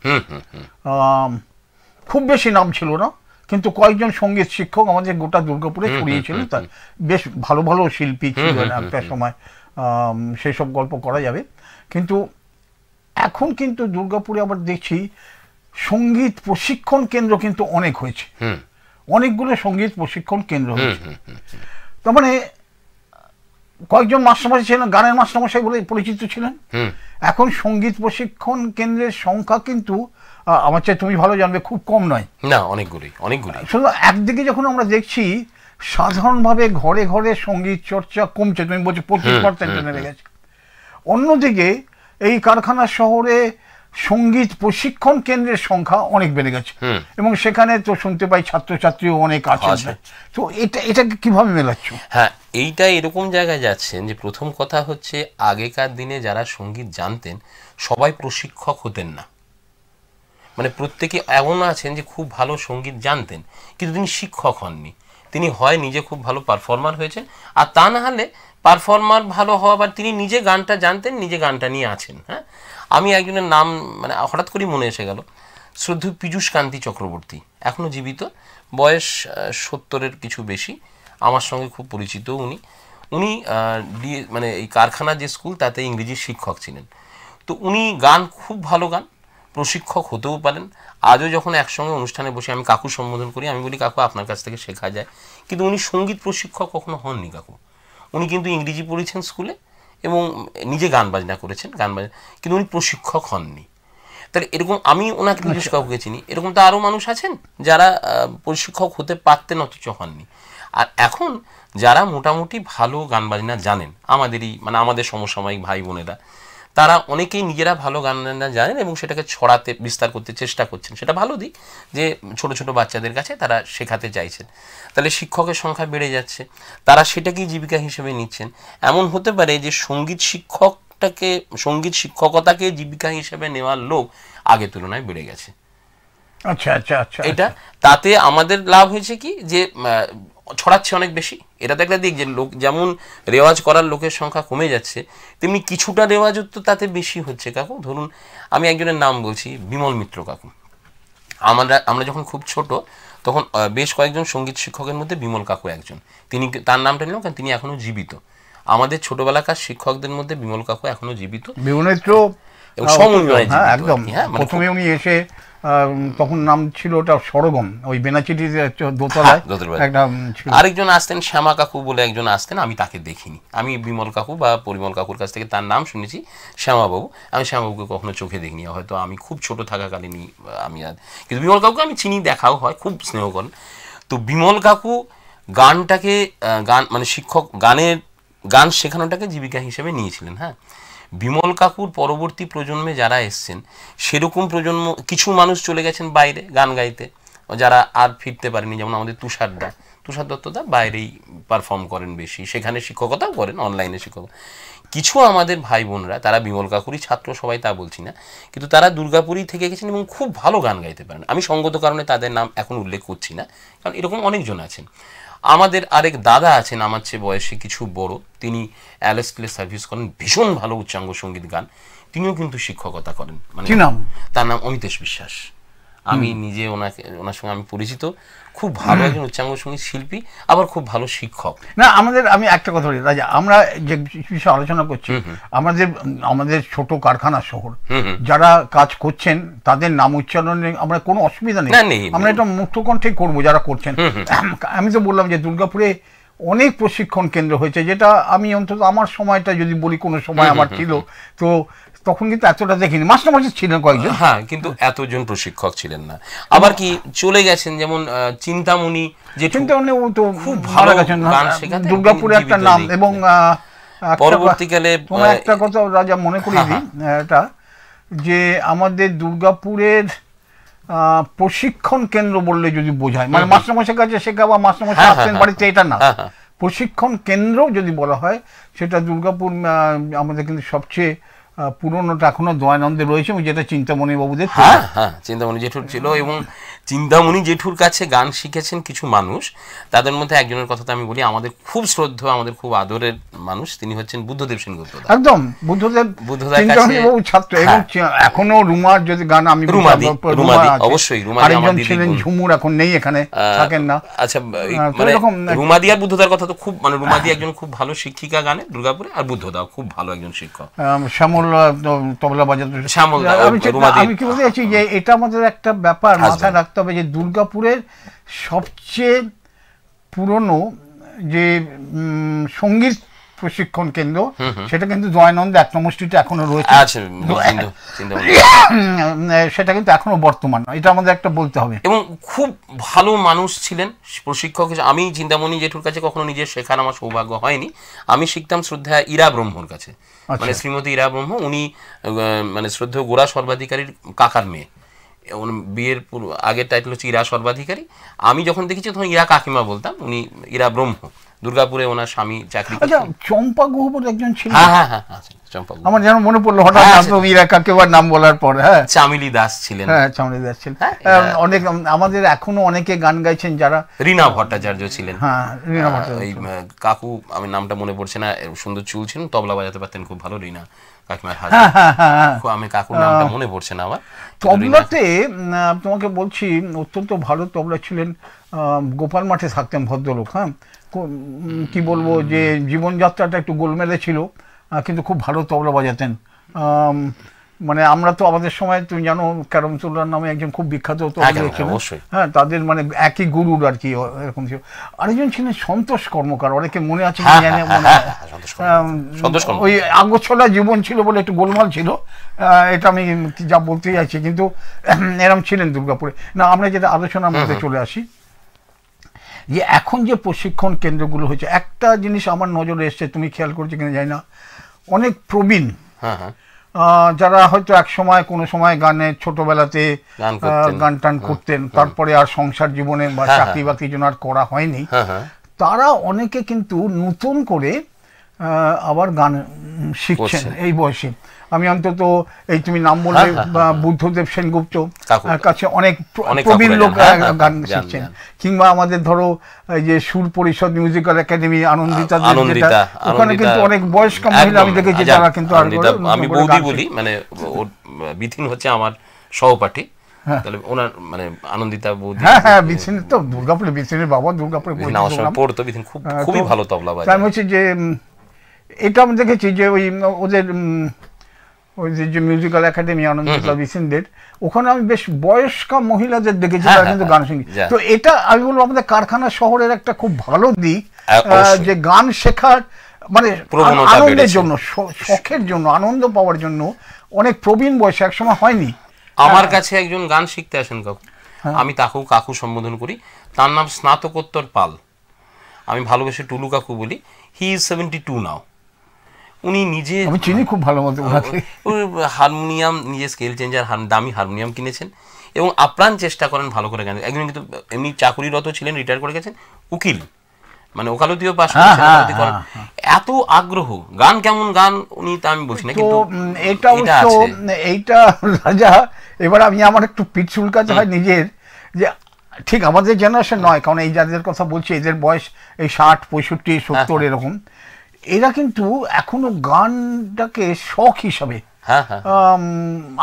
খুব বেশি নাম ছিল না, কিন্তু কয়েকজন সঙ্গীত শিক্ষক আমাদের গোটা দুর্গাপুরে ছড়িয়েছিলেন। তার বেশ ভালো ভালো শিল্পী ছিলেন একটা সময়, সেসব গল্প করা যাবে। কিন্তু এখন কিন্তু দুর্গাপুরে আবার দেখছি সঙ্গীত প্রশিক্ষণ কেন্দ্র কিন্তু অনেক হয়েছে, অনেকগুলো সঙ্গীত প্রশিক্ষণ কেন্দ্র হয়েছে। তার মানে কয়েকজন মাস্টারমশাই ছিলেন, গানের মাস্টারমশাই বলে পরিচিত ছিলেন। এখন সঙ্গীত প্রশিক্ষণ কেন্দ্রের সংখ্যা কিন্তু আমার চেয়ে তুমি ভালো জানবে খুব কম নয়,
না অনেকগুলি।
শুধু একদিকে যখন আমরা দেখছি সাধারণভাবে ঘরে ঘরে সঙ্গীত চর্চা কমছে, তুমি বলছো 25% নেমে গেছে, অন্যদিকে এই কারখানা শহরে সঙ্গীত প্রশিক্ষণ কেন্দ্রের সংখ্যা অনেক বেড়ে গেছে, এবং সেখানে তো শুনতে পাই ছাত্রছাত্রীও অনেক আছে। তো এটাকে কিভাবে মেলাচ্ছ?
হ্যাঁ, এইটা এরকম জায়গায় যাচ্ছেন যে প্রথম কথা হচ্ছে, আগেকার দিনে যারা সঙ্গীত জানতেন সবাই প্রশিক্ষক হতেন না। মানে প্রত্যেকে এমন আছেন যে খুব ভালো সঙ্গীত জানতেন, কিন্তু তিনি শিক্ষক হননি। তিনি হয় নিজে খুব ভালো পারফর্মার হয়েছেন, আর তা না হলে পারফর্মার ভালো হওয়া বা তিনি নিজে গানটা জানতেন, নিজে গানটা নিয়ে আছেন। হ্যাঁ, আমি একজনের নাম মানে হঠাৎ করেই মনে এসে গেল, শ্রদ্ধেয় পীযূষ কান্তি চক্রবর্তী, এখনও জীবিত, বয়স 70-এর কিছু বেশি, আমার সঙ্গে খুব পরিচিত। উনি মানে এই কারখানা যে স্কুল, তাতে ইংরেজির শিক্ষক ছিলেন। তো উনি গান খুব ভালো গান, প্রশিক্ষক হতেও পারেন। আজও যখন একসঙ্গে অনুষ্ঠানে বসে আমি কাকু সম্বোধন করি, আমি বলি কাকু আপনার কাছ থেকে শেখা যায়, কিন্তু উনি সঙ্গীত প্রশিক্ষক কখনো হননি কাকু। উনি কিন্তু ইংরেজি পড়েছেন স্কুলে এবং নিজে গান বাজনা করেছেন, কিন্তু উনি প্রশিক্ষক হননি। তাহলে এরকম আমি ওনাকে নিজস্ব কাউকে চিনি, এরকম তো আরও মানুষ আছেন যারা প্রশিক্ষক হতে পারতেন অথচ হননি। আর এখন যারা মোটামুটি ভালো গান বাজনা জানেন, আমাদেরই মানে আমাদের সমসাময়িক ভাই বোনেরা, তারা অনেকেই নিজেরা ভালো গান বাজনা জানেন এবং সেটাকে ছড়াতে বিস্তার করতে চেষ্টা করছেন। সেটা ভালো দিক যে ছোট ছোট বাচ্চাদের কাছে তারা শেখাতে চাইছেন, তাহলে শিক্ষকের সংখ্যা বেড়ে যাচ্ছে, তারা সেটাকেই জীবিকা হিসেবে নিচ্ছেন। এমন হতে পারে যে সঙ্গীত শিক্ষকতাকে জীবিকা হিসেবে নেওয়ার লোক আগের তুলনায় বেড়ে গেছে।
আচ্ছা আচ্ছা আচ্ছা,
এটা তাতে আমাদের লাভ হয়েছে কি, যে ছড়াচ্ছে অনেক বেশি। এটা তো একটা দিক যে লোক যেমন রেওয়াজ করার লোকের সংখ্যা কমে যাচ্ছে, তেমনি কিছুটা রেওয়াজও তো তাতে বেশি হচ্ছে কাকু। ধরুন আমি একজনের নাম বলছি, বিমল মিত্র কাকু। আমরা যখন খুব ছোট তখন বেশ কয়েকজন সঙ্গীত শিক্ষকের মধ্যে বিমল কাকু একজন। তার নামটা নিলাম কারণ তিনি এখনো জীবিত। আমাদের ছোটবেলাকার শিক্ষকদের মধ্যে বিমল কাকু এখনো জীবিত।
বিমল মিত্র একদম প্রথমে উনি এসে তখন নাম ছিল ওটা সরগম, ওই বেনাচিটির দোতলায় একটা।
আরেকজন আসতেন শ্যামা কাকু বলে একজন আসতেন, আমি তাকে দেখিনি। আমি বিমল কাকু বা পরিমল কাকুর কাছ থেকে তার নাম শুনেছি, শ্যামাবাবু। আমি শ্যামাবাবুকে কখনো চোখে দেখিনি, হয়তো আমি খুব ছোট থাকাকালীনই আমি কিন্তু বিমল কাকুকে আমি চিনি, দেখাও হয়, খুব স্নেহ করেন। তো বিমল কাকু গানটাকে মানে শিক্ষক গান শেখানোটাকে জীবিকা হিসেবে নিয়েছিলেন। হ্যাঁ, বিমল কাকুর পরবর্তী প্রজন্মে যারা এসছেন সেরকম প্রজন্ম, কিছু মানুষ চলে গেছেন বাইরে গান গাইতে, যারা আর ফিরতে পারেনি। যেমন আমাদের তুষার দত্তদা বাইরেই পারফর্ম করেন বেশি, সেখানে শিক্ষকতাও করেন, অনলাইনে শিক্ষকতা। কিছু আমাদের ভাই বোনরা, তারা বিমল কাকুরই ছাত্র সবাই তা বলছি না, কিন্তু তারা দুর্গাপুরই থেকে গেছেন এবং খুব ভালো গান গাইতে পারেন। আমি সঙ্গত কারণে তাদের নাম এখন উল্লেখ করছি না, কারণ এরকম অনেকজন আছেন। আমাদের আরেক দাদা আছেন আমার চেয়ে বয়সে কিছু বড়, তিনি অ্যালেস্টলে সার্ভিস করেন, ভীষণ ভালো উচ্চাঙ্গ সঙ্গীত গান, তিনিও কিন্তু শিক্ষকতা করেন। মানে তার নাম অমিতেশ বিশ্বাস। আমি নিজে ওনার সঙ্গে আমি পরিচিত, খুব ভালো একজন উচ্চাঙ্গ সঙ্গীত শিল্পী, আবার খুব ভালো শিক্ষক।
না আমি একটা কথা বলি রাজা, আমরা যে বিষয়ে আলোচনা করছি, আমাদের ছোট কারখানা শহর যারা কাজ করছেন তাদের নাম উচ্চারণে আমরা কোনো অসুবিধা নেই, আমরা এটা মুক্ত কণ্ঠে করবো যারা করছেন। আমি তো বললাম যে দুর্গাপুরে অনেক প্রশিক্ষণ কেন্দ্র হয়েছে, যেটা আমি অন্তত আমার সময়টা যদি বলি, কোনো সময় আমার ছিল, তো তখন কিন্তু এতটা দেখিনি। মাস্টারমশাই ছিলেন কয়েকজন,
হ্যাঁ, কিন্তু এতজন প্রশিক্ষক ছিলেন না। আবার কি চলে গেছেন, যেমন চিন্তামণি, যে
চিন্তামণি ও তো খুব ভালো গেছেন, দুর্গাপুরে একটা নাম। এবং
পরবর্তীকালে
তোমার একটা কথা রাজা মনে করিয়ে দিই, এটা যে আমাদের দুর্গাপুরের প্রশিক্ষণ কেন্দ্র বললে যদি বোঝায়, মানে মাস্টারমশাই কাছে শেখা বা মাস্টারমশাই আসছেন বাড়িতে, এটা না, প্রশিক্ষণ কেন্দ্র যদি বলা হয়, সেটা দুর্গাপুর আমাদের কিন্তু সবচেয়ে পুরোনোটা এখনো দয়ানন্দে রয়েছে, যেটা চিন্তামণি বাবুদের।
হ্যাঁ, চিন্তামণি জেঠুর ছিল, এবং চিন্তামণি জেঠুর কাছে গান শিখেছেন কিছু মানুষ। তাদের মধ্যে একজনের কথা তো আমি বলি, আমাদের খুব শ্রদ্ধা, আমাদের খুব আদরের মানুষ, তিনি হচ্ছেন বুদ্ধদেব সেনগুপ্ত।
একদম বুদ্ধদেব ছাত্র, এবং এখনো রুমার যদি গান আমি
অবশ্যই
আরেকজন ছিলেন ঝুমুর, এখন নেই, এখানে থাকেন না।
আচ্ছা, মানে রুমাদি আর বুদ্ধদার কথা তো খুব, মানে রুমাদি একজন খুব ভালো শিক্ষিকা গানে দুর্গাপুরে, আর বুদ্ধদা খুব ভালো একজন শিক্ষক।
শ্যামল তবলা বাজাতে। আমি কি বলতে চাইছি যে এটা আমাদের একটা ব্যাপার মাথায় রাখতে হবে, যে দুর্গাপুরের সবচেয়ে পুরনো যে সঙ্গীত প্রশিক্ষণ কেন্দ্র, সেটা কিন্তু দয়ানন্দ ১ নম্বর স্ট্রিটে এখনো রয়েছে, সেটা কিন্তু এখনো বর্তমান, এটা আমাদের একটা বলতে হবে।
এবং খুব ভালো মানুষ ছিলেন প্রশিক্ষক। আমি চিন্তামণি জেঠুর কাছে কখনো নিজের শেখার আমার সৌভাগ্য হয়নি, আমি শিখতাম শ্রদ্ধা ইরা ব্রহ্মর কাছে, মানে শ্রীমতী ইরা ব্রহ্ম। উনি মানে শ্রদ্ধেয় গোরা সর্বাধিকারীর কাকার মেয়ে, বিয়ের আগের টাইটেল হচ্ছে ইরা সর্বাধিকারী। আমি যখন দেখেছি তখন ইরা কাকিমা বলতাম, উনি ইরা ব্রহ্ম। দুর্গাপুরে ওনার স্বামী চাকরি করতেন।
চম্পা গহ্বর একজন ছিলেন,
আমার
যেন মনে পড়লো হঠাৎ ইরা কাকিমার নাম বলার পর। হ্যাঁ,
চামিলি দাস ছিলেন।
হ্যাঁ, চামিলি দাস ছিলেন। অনেক আমাদের এখনো অনেকে গান গাইছেন যারা।
রীনা ভট্টাচার্য ছিলেন।
হ্যাঁ, রীনা ভট্টাচার্য।
ওই কাকু, আমি নামটা মনে পড়ছে না, সুন্দর চুল ছিলেন, তবলা বাজাতে পারতেন খুব ভালো, রীনা কাকিমার হাজার। আমি কাকুর নামটা মনে পড়ছে না আমার।
তবলাতে তোমাকে বলছি, অত্যন্ত ভালো তবলা ছিলেন। গোপাল মাঠে থাকতেন ভদ্রলোক। হ্যাঁ, কি বলবো, যে জীবনযাত্রাটা একটু গোলমেলে ছিল, কিন্তু খুব ভালো তবলা বাজাতেন। মানে আমরা তো আমাদের সময়, তুমি জানো, ক্যারমচুল্লার নামে একজন খুব বিখ্যাত তবলা ছিলেন। হ্যাঁ, তাদের মানে একই গুরুর আর কি, এরকম ছিল। আরেকজন ছিলেন সন্তোষ কর্মকার, অনেকে মনে আছে, ওই আগোছলা জীবন ছিল বলে একটু গোলমাল ছিল, এটা আমি যা বলতে চাইছি, কিন্তু এরম ছিলেন দুর্গাপুরে। না, আমরা যেটা আলোচনার মধ্যে চলে আসি, যে এখন যে প্রশিক্ষণ কেন্দ্রগুলো হয়েছে, একটা জিনিস আমার নজরে এসছে, তুমি খেয়াল করছো কিনা জানি না, অনেক প্রবীণ যারা হয়তো এক সময় কোনো সময় গানে ছোটবেলাতে গান টান করতেন, তারপরে আর সংসার জীবনে বা চাকরি বাকরির জন্য আর করা হয়নি, তারা অনেকে কিন্তু নতুন করে আবার গান শিখছেন এই বয়সে। আমি অন্তত এই তুমি নাম বললে বুদ্ধদেব সেনগুপ্ত কাছে অনেক প্রবীণ লোক গান শিখছেন, কিংবা আমাদের ধরো এই যে সুর পরিষদ মিউজিক্যাল একাডেমি আনন্দিতা, ওখানে কিন্তু অনেক বয়স্ক মহিলা আমি দেখেছি যারা কিন্তু
আমি বৌদি বলি, মানে বিথিন হচ্ছে আমার সহপাঠী, তাহলে ওনার মানে আনন্দিতা বৌদি।
হ্যাঁ বিথিন তো দুর্গাপুরে, বিথিনের বাবা দুর্গাপুরে
পড়তো, বিথিন খুবই ভালো তবলা বাজায়।
আমি হচ্ছে যে এটা আমি দেখেছি যে ওই ওদের ওই যে মিউজিক্যাল একাডেমি আনন্দিতা বিথিনদের, ওখানে আমি বেশ বয়স্ক মহিলাদের দেখেছি তারা কিন্তু গান শুনি। তো এটা আমি বলবো আমাদের কারখানা শহরের একটা খুব ভালো দিক, যে গান শেখার মানে আনন্দের জন্য, শখের জন্য, আনন্দ পাওয়ার জন্য অনেক প্রবীণ বয়সে একসময় হয়নি।
আমার কাছে একজন গান শিখতে আসেন কাকু, আমি তাকেও কাকু সম্বোধন করি, তার নাম স্নাতকোত্তর পাল, আমি ভালোবেসে টুলু কাকু বলি। হি ইজ 72 নাও। উনি নিজে
আমি চিনি খুব ভালো মতো
হারমোনিয়াম, নিজে স্কেল চেঞ্জার দামি হারমোনিয়াম কিনেছেন এবং আপ্রাণ চেষ্টা করেন ভালো করে গান। একজন কিন্তু এমনি চাকুরিরত ছিলেন, রিটায়ার করে গেছেন, উকিল, মানে ওকালতিও পাস করেছেন। এত আগ্রহ, গান কেমন গান উনি তা আমি বলছি না, কিন্তু
এইটা রাজা। এবার আমি আমার একটু পিঠ চুলকাতে হয় নিজের, যে ঠিক আমাদের জেনারেশন নয়, কারণ এই যাদের কথা বলছি এদের বয়স এই 60, 65, 70 এরকম, এরা কিন্তু এখনো গানটাকে শখ হিসাবে,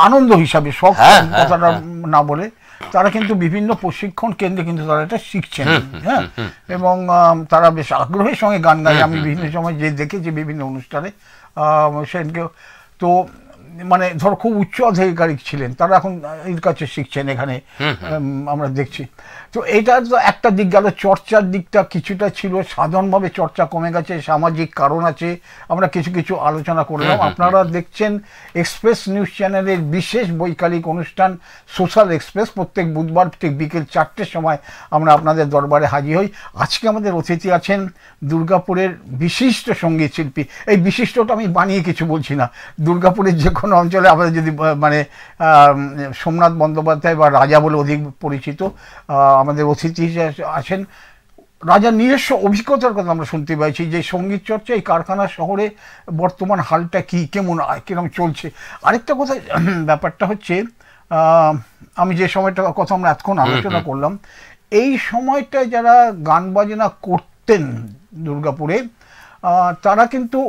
আনন্দ হিসাবে, শখ কথাটা না বলে তারা কিন্তু বিভিন্ন প্রশিক্ষণ কেন্দ্রে কিন্তু তারা এটা শিখছেন। হ্যাঁ, এবং তারা বেশ আগ্রহের সঙ্গে গান গায়। আমি বিভিন্ন সময় যে দেখেছি বিভিন্ন অনুষ্ঠানে সেদিনকে, তো মানে ধর খুব উচ্চ আধিকারিক ছিলেন তারা, এখন এর কাছে শিখছেন এখানে আমরা দেখছি। তো এটা তো একটা দিক গেল, চর্চার দিকটা কিছুটা ছিল, সাধারণভাবে চর্চা কমে গেছে, সামাজিক কারণ আছে, আমরা কিছু কিছু আলোচনা করলাম। আপনারা দেখছেন এক্সপ্রেস নিউজ চ্যানেলের বিশেষ বৈকালিক অনুষ্ঠান সোশ্যাল এক্সপ্রেস। প্রত্যেক বুধবার ঠিক বিকেল 4টের সময় আমরা আপনাদের দরবারে হাজির হই। আজকে আমাদের অতিথি আছেন দুর্গাপুরের বিশিষ্ট সঙ্গীত শিল্পী। এই বিশিষ্টটা আমি বানিয়ে কিছু বলছি না, দুর্গাপুরের যে কোনো অঞ্চলে আমাদের যদি মানে সোমনাথ বন্দ্যোপাধ্যায় বা রাজা বলে অধিক পরিচিত আমাদের অতিথি আছেন। রাজার নিজস্ব অভিজ্ঞতার কথা আমরা শুনতে পাইছি, যে সঙ্গীত চর্চা এই কারখানা শহরে বর্তমান হালটা কি, কিরকম চলছে। আরেকটা কথা, ব্যাপারটা হচ্ছে আমি যে সময়টার কথা আমরা এতক্ষণ আলোচনা করলাম, এই সময়টায় যারা গান বাজনা করতেন দুর্গাপুরে, তারা কিন্তু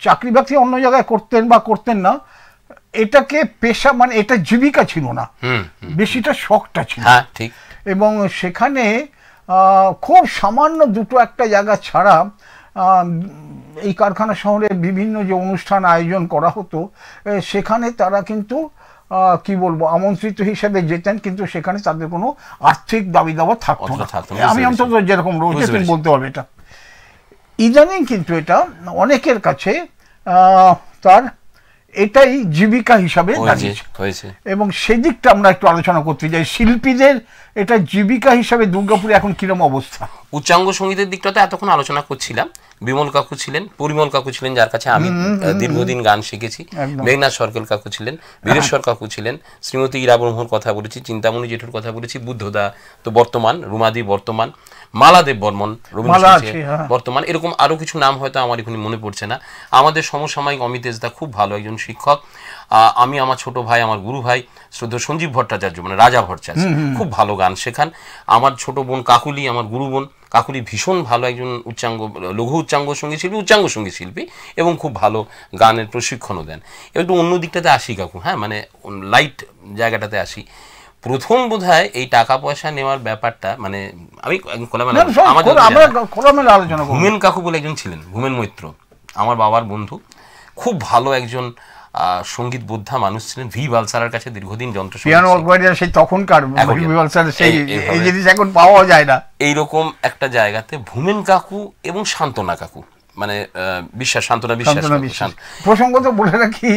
চাকরি বাকরি অন্য জায়গায় করতেন বা করতেন না, এটাকে পেশা মানে এটা জীবিকা ছিল না, বেশিটা শখটা ছিল।
ঠিক।
এবং সেখানে খুব সামান্য দুটো একটা জায়গা ছাড়া এই কারখানা শহরের বিভিন্ন যে অনুষ্ঠান আয়োজন করা হতো, সেখানে তারা কিন্তু কি বলবো আমন্ত্রিত হিসেবে যেতেন, কিন্তু সেখানে তাদের কোনো আর্থিক দাবি দাবা থাকতো না। আমি অন্তত যেরকম রয়েছে তুমি বলতে পারবে এটা। ইদানিং কিন্তু এটা অনেকের কাছে তার এটাই জীবিকা হিসাবে দাঁড়িয়েছে, এবং সেদিকটা আমরা একটু আলোচনা করতে চাই। শিল্পীদের এটা জীবিকা হিসাবে দুর্গাপুরে এখন কিরকম অবস্থা?
উচ্চাঙ্গ সঙ্গীতের দিকটাতে এতক্ষণ আলোচনা করছিলাম। বিমল কাকু ছিলেন, পরিমল কাকু ছিলেন, যার কাছে আমি দীর্ঘদিন গান শিখেছি। মেঘনাথ সরকেল কাকু ছিলেন, বীরেশ্বর কাকু ছিলেন, শ্রীমতী ইরা ব্রহ্মর কথা বলেছি, চিন্তামণি জেঠুর কথা বলেছি, বুদ্ধদা তো বর্তমান, রুমাদি বর্তমান, মালাদেব বর্মন বর্তমান, এরকম আরো কিছু নাম হয়তো আমার এখানে মনে পড়ছে না। আমাদের সমসাময়িক অমিতেশ দা খুব ভালো একজন শিক্ষক। আমি আমার ছোট ভাই, আমার গুরু ভাই শ্রদ্ধেয় সঞ্জীব ভট্টাচার্য, মানে রাজা ভট্টাচার্য, খুব ভালো গান শেখান। আমার ছোট বোন কাকুলি, আমার গুরু বোন কাকুলি ভীষণ ভালো একজন উচ্চাঙ্গ, লঘু উচ্চাঙ্গ সঙ্গীত শিল্পী, উচ্চাঙ্গ সঙ্গীত শিল্পী, এবং খুব ভালো গানের প্রশিক্ষণও দেন। একটু অন্য দিকটাতে আসি কাকু, হ্যাঁ, মানে লাইট জায়গাটাতে আসি। প্রথম বোধহয় এই টাকা পয়সা নেওয়ার ব্যাপারটা, মানে আমি ভূমেন কাকু বলে একজন ছিলেন, ভূমেন মৈত্র, আমার বাবার বন্ধু, খুব ভালো একজন সঙ্গীত বোদ্ধা মানুষ ছিলেন। ভি বালসারের কাছে দীর্ঘদিন যন্ত্র
পাওয়া যায় না,
এইরকম একটা জায়গাতে ভূমেন কাকু এবং শান্তনা কাকু, মানে বিশ্বাস, শান্তনা বিশ্বাস।
প্রসঙ্গত বলে রাখি,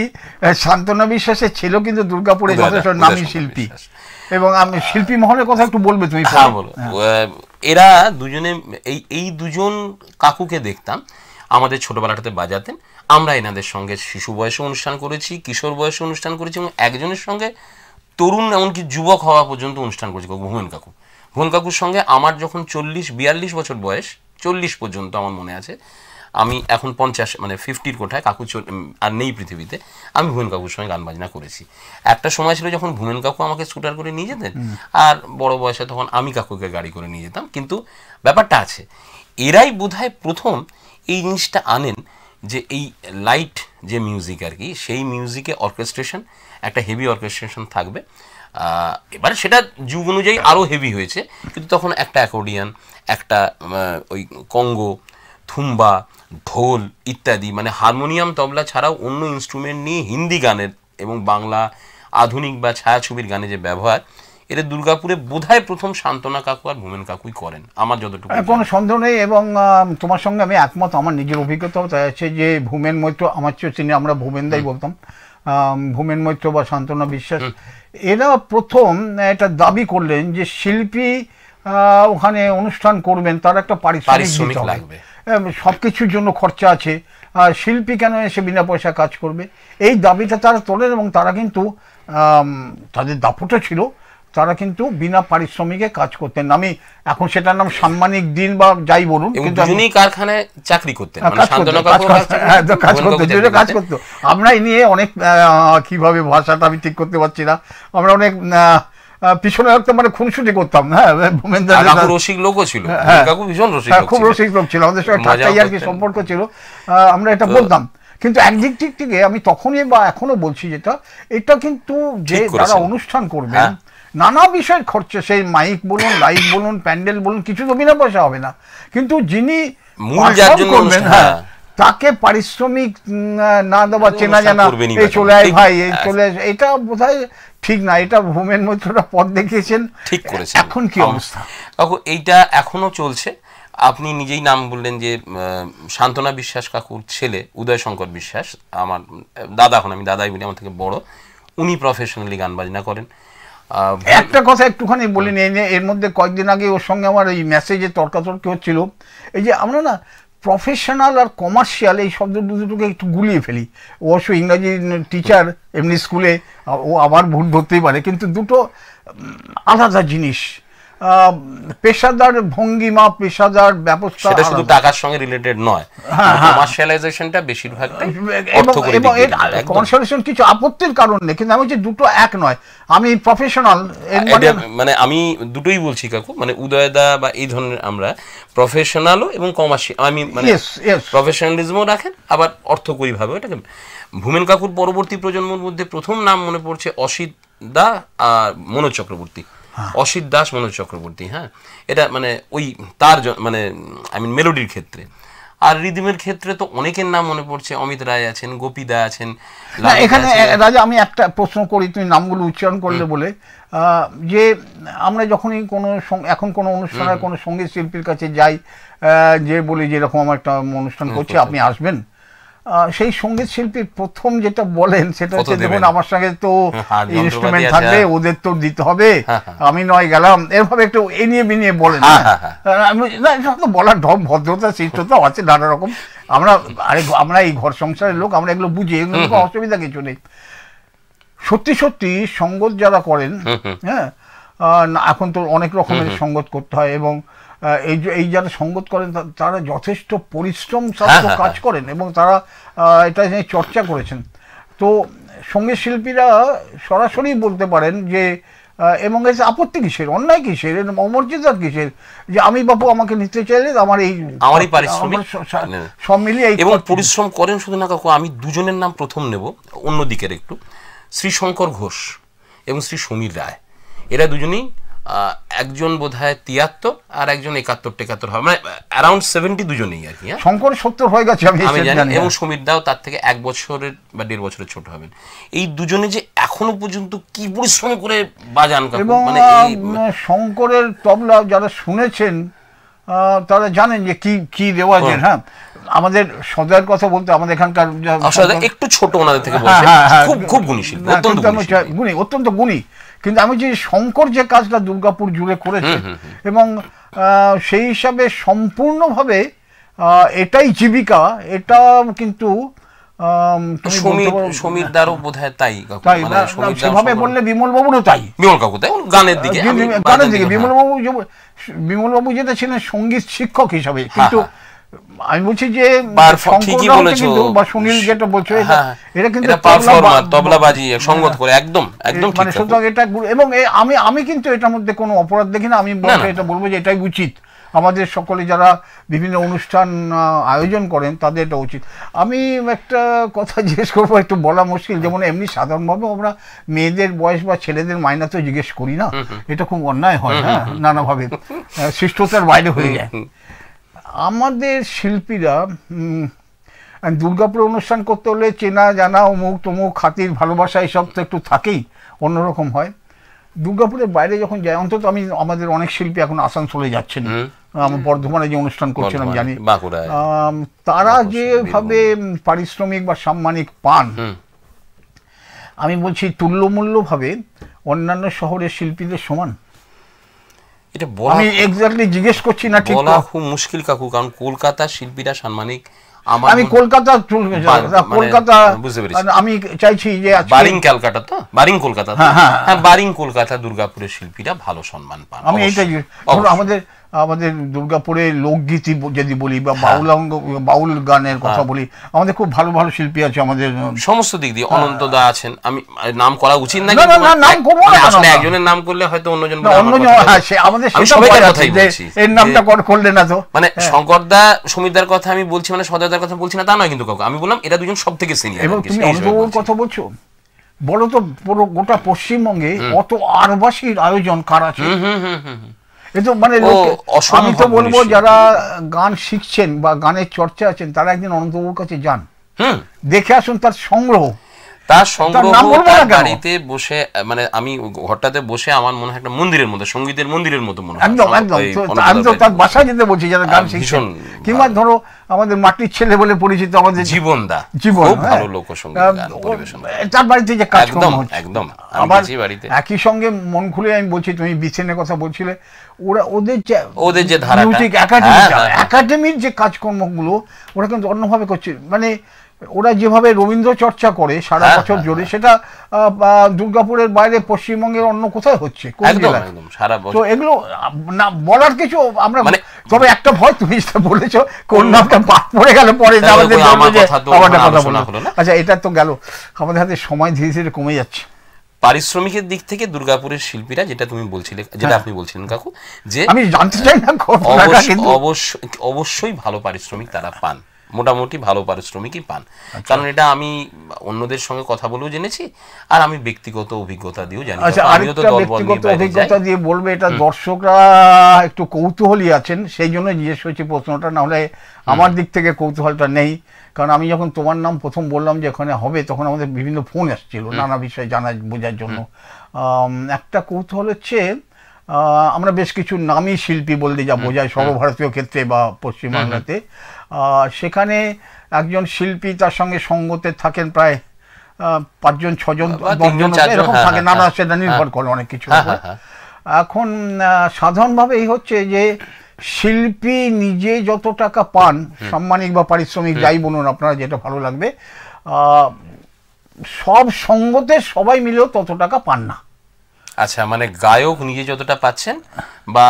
শান্তনা বিশ্বাসের ছিল কিন্তু দুর্গাপুরে যথেষ্ট নামী শিল্পী, এবং আমি শিল্পী মহলের কথা একটু বলবে তুমি?
হ্যাঁ বলো। এরা দুজনে, এই দুজন কাকুকে দেখতাম আমাদের ছোটবেলাটাতে বাজাতেন। আমরা এনাদের সঙ্গে শিশু বয়সে অনুষ্ঠান করেছি, কিশোর বয়সে অনুষ্ঠান করেছি, এবং একজনের সঙ্গে তরুণ এমনকি যুবক হওয়া পর্যন্ত অনুষ্ঠান করেছি, ভূমেন কাকু। ভূমেন কাকুর সঙ্গে আমার যখন 40-42 বছর বয়স, 40 পর্যন্ত আমার মনে আছে, আমি এখন 50 মানে 50-র কোঠায়, কাকু আর নেই পৃথিবীতে, আমি ভুবন কাকুর সঙ্গে গান বাজনা করেছি। একটা সময় ছিল যখন ভুবন কাকু আমাকে স্কুটার করে নিয়ে যেতেন, আর বড় বয়সে তখন আমি কাকুকে গাড়ি করে নিয়ে যেতাম। কিন্তু ব্যাপারটা আছে, এরাই বোধহয় প্রথম এই জিনিসটা আনেন যে এই লাইট যে মিউজিক আর কি, সেই মিউজিকে অর্কেস্ট্রেশন, একটা হেভি অর্কেস্ট্রেশন থাকবে। এবার সেটা যুগ অনুযায়ী আরও হেভি হয়েছে, কিন্তু তখন একটা অ্যাকর্ডিয়ান, একটা ওই কঙ্গো, থুম্বা, ঢোল ইত্যাদি, মানে হারমোনিয়াম তবলা ছাড়াও অন্য ইনস্ট্রুমেন্ট নিয়ে হিন্দি গানের এবং বাংলা আধুনিক বা ছায়াছবির গানে যে ব্যবহার, এটা দুর্গাপুরে বোধহয় প্রথম শান্তনা কাকু আর ভূমেন কাকুই করেন, আমার যতটুকু।
কোনো সন্দেহ নেই, এবং তোমার সঙ্গে আমি একমত। আমার নিজের অভিজ্ঞতাও তাই আছে যে ভূমেন মৈত্র, আমার চেয়ে চিনি, আমরা ভূমেনদাই বলতাম, ভূমেন মৈত্র বা শান্তনা বিশ্বাস, এরা প্রথম এটা দাবি করলেন যে শিল্পী ওখানে অনুষ্ঠান করবেন, তার একটা পারিশ্রমিক লাগবে, সব কিছুর জন্য খরচা আছে, আর শিল্পী কেন এসে বিনা পয়সা কাজ করবে, এই দাবিটা তারা তোলেন। এবং তারা কিন্তু তাদের দাপটও ছিল, তারা কিন্তু বিনা পারিশ্রমিকে কাজ করতেন। আমি এখন সেটার নাম সাম্মানিক দিন বা যাই বলুন, কিন্তু
কারখানায় চাকরি করতেন,
কাজ করতো। আমরা এই নিয়ে অনেক, কিভাবে ভাষাটা আমি ঠিক করতে পারছি না, আমরা অনেক পিছনে রাখতাম, মানে খুনসুটি করতাম। হ্যাঁ,
রসিক লোকও ছিল, খুব
রসিক লোক ছিল, আমাদের সঙ্গে ঠাট্টাই আর কি সম্পর্ক ছিল, আমরা এটা বলতাম। কিন্তু একদিক থেকে আমি তখনই বা এখনো বলছি যেটা, এটা কিন্তু যে যারা অনুষ্ঠান করবেন নানা বিষয়ের খরচা, সেই মাইক বলুন, লাইট বলুন, প্যান্ডেল বলুন, কিছু তো বিনা পয়সা হবে না, কিন্তু যিনি করবেন, হ্যাঁ, তাকে পারিশ্রমিক না দেওয়া, চেনা জানা, এই চলে আয় ভাই, এই চলে, এটা বোধহয় ঠিক না। এটা ভূমেন মৈত্রটা পথ দেখিয়েছেন, ঠিক করেছেন। এখন কি অবস্থা?
এইটা এখনো চলছে। আপনি নিজেই নাম বললেন যে শান্তনা বিশ্বাস কাকুর ছেলে উদয় শঙ্কর বিশ্বাস, আমার দাদা, এখন আমি দাদাই বলি, আমার থেকে বড়, উনি প্রফেশনালি গান বাজনা করেন।
একটা কথা একটুখানি বলি, এর মধ্যে কয়েকদিন আগে ওর সঙ্গে আমার এই মেসেজে তর্কাতর্কি হচ্ছিল, এই যে আমরা না প্রফেশনাল আর কমার্শিয়াল এই শব্দ দুটোকে একটু গুলিয়ে ফেলি। অবশ্য ইংরাজি টিচার, এমনি স্কুলে ও আবার ভুল ধরতেই পারে, কিন্তু দুটো আলাদা জিনিস। পেশাদার ভঙ্গিমা, পেশাদার ব্যবস্থা,
সেটা শুধু টাকার সঙ্গে রিলেটেড নয়, কমার্শিয়ালাইজেশনটা বেশিরভাগটাই অর্থ করে দিক দিয়ে।
কমার্শিয়ালাইজেশন কিছু আপত্তির কারণ নেই, কিন্তু আমি যে দুটো এক নয়, আমি প্রফেশনাল,
মানে আমি দুটোই বলছি কাকু, মানে উদয়দা বা এই ধরনের আমরা প্রফেশনালও এবং কমার্শিয়াল, আমি মানে প্রফেশনালিজমও রাখেন, আবার অর্থকরী ভাবে এটাকে। ভূমেন কাকুর পরবর্তী প্রজন্মের মধ্যে প্রথম নাম মনে পড়ছে অসিত দা আর মনোজ চক্রবর্তী, অসিত দাস, মনোজ চক্রবর্তী। হ্যাঁ, এটা মানে ওই তার মানে মেলোডির ক্ষেত্রে। আর রিদিমের ক্ষেত্রে তো অনেকের নাম মনে পড়ছে, অমিত রায় আছেন, গোপীদা আছেন।
এখানে রাজা আমি একটা প্রশ্ন করি, তুমি নামগুলো উচ্চারণ করলে বলে, যে আমরা যখনই কোনো এখন কোনো অনুষ্ঠানে কোনো সঙ্গীত শিল্পীর কাছে যাই, যে বলি যে এরকম আমার একটা অনুষ্ঠান করছি, আপনি আসবেন, সেই সঙ্গীত শিল্পী প্রথম যেটা বলেন সেটা হচ্ছে, দেখুন আমার সঙ্গে তো ইনস্ট্রুমেন্ট থাকবে, ওদের তো দিতে হবে, আমি নয় গেলাম, এরভাবে একটু এনিয়ে বিনিয়ে বলেন। তো বলার ঢং, ভদ্রতা, শিষ্টতা আছে নানা রকম, আমরা এই ঘর সংসারের লোক, আমরা এগুলো বুঝি, এগুলো অসুবিধা কিছু নেই। সত্যি সত্যি সঙ্গত যারা করেন, হ্যাঁ, এখন তো অনেক রকমের সঙ্গত করতে হয়, এবং এই যারা সঙ্গত করেন তারা যথেষ্ট পরিশ্রম সাধ্য কাজ করেন, এবং তারা এটা নিয়ে চর্চা করেছেন। তো সঙ্গীত শিল্পীরা সরাসরি বলতে পারেন যে, এবং এর আপত্তি কিসের, অন্যায় কিসের, অমর্যাদা কিসের, যে আমি বাপু আমাকে নিতে চাইলে আমারই
পারিশ্রমিক
সব মিলিয়ে,
এবং পরিশ্রম করেন শুধু না কাকু, আমি দুজনের নাম প্রথম নেব অন্যদিকের একটু, শ্রী শঙ্কর ঘোষ এবং শ্রী সমীর রায়। এরা দুজনেই, একজন বোধহয় 73 আর একজন 71-73 হবে, মানে অ্যারাউন্ড 70 দুজনেই আর কি।
শঙ্কর 70 হয়ে গেছে আমি জানি,
এবং সমীর দাও তার থেকে 1 বছরের বা 1.5 বছরের ছোট হবেন। এই দুজনে যে এখনো পর্যন্ত কি পরিশ্রম করে বাজান,
এবং শঙ্করের তবলা যারা শুনেছেন তারা জানেন যে কি রেওয়াজের। হ্যাঁ, আমাদের সদয়ের কথা বলতে, আমাদের এখানকার
একটু ছোট ওনাদের থেকে, খুব গুণী শিল্পী,
অত্যন্ত গুণী, কিন্তু আমি যে শঙ্কর যে কাজটা দুর্গাপুর জুড়ে করেছে, এবং সেই হিসাবে সম্পূর্ণভাবে এটাই জীবিকা, এটা কিন্তু
সমীর দারও বোধহয় তাই,
সেভাবে বললে বিমল বাবুরও তাই,
বিমল কাকু তাই গানের দিকে,
বিমল বাবু যেটা ছিলেন সঙ্গীত শিক্ষক হিসাবে, কিন্তু আমি বলছি যে
ঠিকই বলেছো,
বা সুনীল যেটা বলছো এটা কিন্তু
তবলাবাজি সঙ্গত করে একদম একদম ঠিক।
মানে সুতরাং এটা এবং আমি কিন্তু এটার মধ্যে কোনো অপরাধ দেখি না। আমি এটা বলবো যে এটাই উচিত, আমাদের সকলে যারা বিভিন্ন অনুষ্ঠান আয়োজন করেন তাদের এটা উচিত। আমি একটা কথা জিজ্ঞেস করবো, একটু বলা মুশকিল, যেমন এমনি সাধারণভাবে আমরা মেয়েদের বয়স বা ছেলেদের মাইনা তো জিজ্ঞেস করি না, এটা খুব অন্যায় হয়, হ্যাঁ নানাভাবে শিষ্টতার বাইরে হয়ে যায়। আমাদের শিল্পীরা দুর্গাপুর অনুষ্ঠান করতে হলে চেনা জানা অমুক তমুক খাতির ভালোবাসা এইসব তো একটু থাকেই, অন্যরকম হয়। দুর্গাপুরের বাইরে যখন যায়, অন্তত আমাদের অনেক শিল্পী এখন আসানসোলে যাচ্ছেন, বর্ধমানে যে অনুষ্ঠান করছেন আমি জানি, তারা যেভাবে পারিশ্রমিক বা সাম্মানিক পান, আমি বলছি তুল্যমূল্যভাবে অন্যান্য শহরের শিল্পীদের সমান।
এটা
আমি এক্স্যাক্টলি জিজ্ঞেস করছি না, ঠিক
বলা খুব মুশকিল কাকু, কারণ কলকাতার শিল্পীরা সাম্মানিক,
আমি কলকাতা আমি চাইছি যে
বারিং ক্যালকাটা তো বারিং কলকাতা, হ্যাঁ বারিং কলকাতা দুর্গাপুরের শিল্পীরা ভালো সম্মান পান।
আমি এইটাই আমাদের দুর্গাপুরে লোকগীতি যদি বলি বা বাউল গানের কথা বলি, আমাদের খুব ভালো ভালো শিল্পী আছে আমাদের
সমস্ত দিক দিয়ে। অনন্তদা আছেন, আমি নাম করা উচিত না,
নাম করবো না,
আসলে একজনের নাম করলে হয়তো অন্যজন
আমাদের এর নামটা করলে না তো,
মানে শঙ্করদা সুমিতদার কথা আমি বলছি, মানে সদয়দার কথা বলছি না তা নয়, কিন্তু আমি বললাম এরা দুজন সব থেকে সিনিয়র।
এবং তুমি অন্তর কথা বলছো, বলো তো পুরো গোটা পশ্চিমবঙ্গে অত আরবাসীর আয়োজন কার আছে? মানে আমি তো বলবো যারা গান শিখছেন বা গানের চর্চা আছেন তারা একদিন অনন্তবাবুর কাছে যান, দেখে আসুন তার সংগ্রহ,
তার সংগ্রহ বাড়িতে বসে, মানে আমি ঘরটাতে বসে আমার মনে হয় একটা মন্দিরের মধ্যে, সঙ্গীতের মন্দিরের মতো মনে হয়।
একদম একদম, আমি তো তার বাসায় যেতে বলছি যারা গান শিখছেন, কিংবা ধরো আমাদের মাটির ছেলে বলে পরিচিত আমাদের জীবনদা, খুব ভালো লোকসঙ্গীত গান পরিবেশন, তার বাড়িতে যে কাজকর্ম হচ্ছে একদম। আবার একই সঙ্গে মন খুলে আমি বলছি, তুমি বিছেনের কথা বলছিলে, ওদের যে ধারা মিউজিক একাডেমির যে কাজকর্মগুলো ওরা কিন্তু অন্যভাবে করছে। মানে ওরা যেভাবে রবীন্দ্র চর্চা করে সারা বছর জুড়ে, সেটা দুর্গাপুরের বাইরে পশ্চিমবঙ্গের অন্য কোথায় হচ্ছে, তো এগুলো না বলার কিছু আমরা, তবে একটা ভয়, তুমি যেটা বলেছো কোন নামটা বাদ পড়ে গেল পরে কথা বলা। আচ্ছা, এটা তো গেল, আমাদের হাতে সময় ধীরে ধীরে কমে যাচ্ছে।
পারিশ্রমিকের দিক থেকে দুর্গাপুরের শিল্পীরা, যেটা তুমি বলছিলে, যেটা আপনি বলছিলেন কাকু, যে
আমি জানতে চাই না,
অবশ্যই ভালো পারিশ্রমিক তারা পান, মোটামুটি ভালো পারিশ্রমিকই পান। কারণ এটা আমি অন্যদের সঙ্গে কথা বলেও জেনেছি, আর আমি ব্যক্তিগত অভিজ্ঞতা দিয়েও জানি।
ব্যক্তিগত অভিজ্ঞতা দিয়ে বলবে, এটা দর্শকরা একটু কৌতূহলী আছেন সেই জন্য জিজ্ঞেস করছি প্রশ্নটা, না হলে আমার দিক থেকে কৌতূহলটা নেই। কারণ আমি যখন তোমার নাম প্রথম বললাম যে এখানে হবে, তখন আমাদের বিভিন্ন ফোন আসছিল নানা বিষয়ে জানা বোঝার জন্য। একটা কৌতূহল হচ্ছে, আমরা বেশ কিছু নামী শিল্পী বলতে যা বোঝায় সর্বভারতীয় ক্ষেত্রে বা পশ্চিমবাংলাতে, সেখানে একজন শিল্পী তার সঙ্গে সঙ্গতে থাকেন প্রায় 5 জন 6 জন 10 জন এরকম থাকে, নানা সেটা নির্ভর করে অনেক কিছু। এখন সাধারণভাবে এই হচ্ছে যে শিল্পী নিজে যত টাকা পান, সাম্মানিক বা পারিশ্রমিক যাই বলুন আপনারা, যেটা ভালো লাগবে, সব সঙ্গতে সবাই মিলেও তত টাকা পান না।
আচ্ছা, মানে গায়ক নিজে যতটা পাচ্ছেন, বা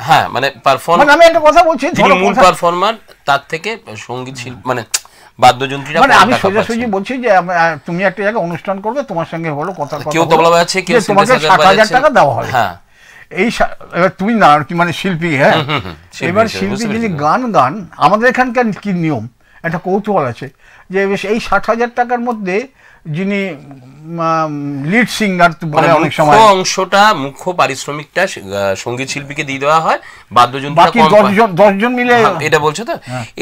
হ্যাঁ মানে পারফর্মার,
আমি একটা কথা বলছি,
মূল পারফর্মার তার থেকে সঙ্গীত শিল্পী মানে বাদ্যযন্ত্রীরা,
মানে আমি সোজাসুজি বলছি যে তুমি একটা জায়গায় অনুষ্ঠান করবে, তোমার সঙ্গে হলো কথা,
কেউ তবলা বাজাচ্ছে, কেউ
তোমাকে 60,000 টাকা দেওয়া হবে, হ্যাঁ এই তুমি না কি মানে শিল্পী, হ্যাঁ এবার শিল্পী যিনি গান আমাদের এখানকার কি নিয়ম, একটা কৌতূহল আছে যে এই 60,000 টাকার মধ্যে যিনি লিড সিঙ্গার বলে অনেক সময়
অংশটা, মুখ্য পারিশ্রমিকটা সঙ্গীত শিল্পীকে দিয়ে দেওয়া হয়, বাদ্যযন্ত্র
বাকি 10 জন মিলে,
এটা বলছো তো?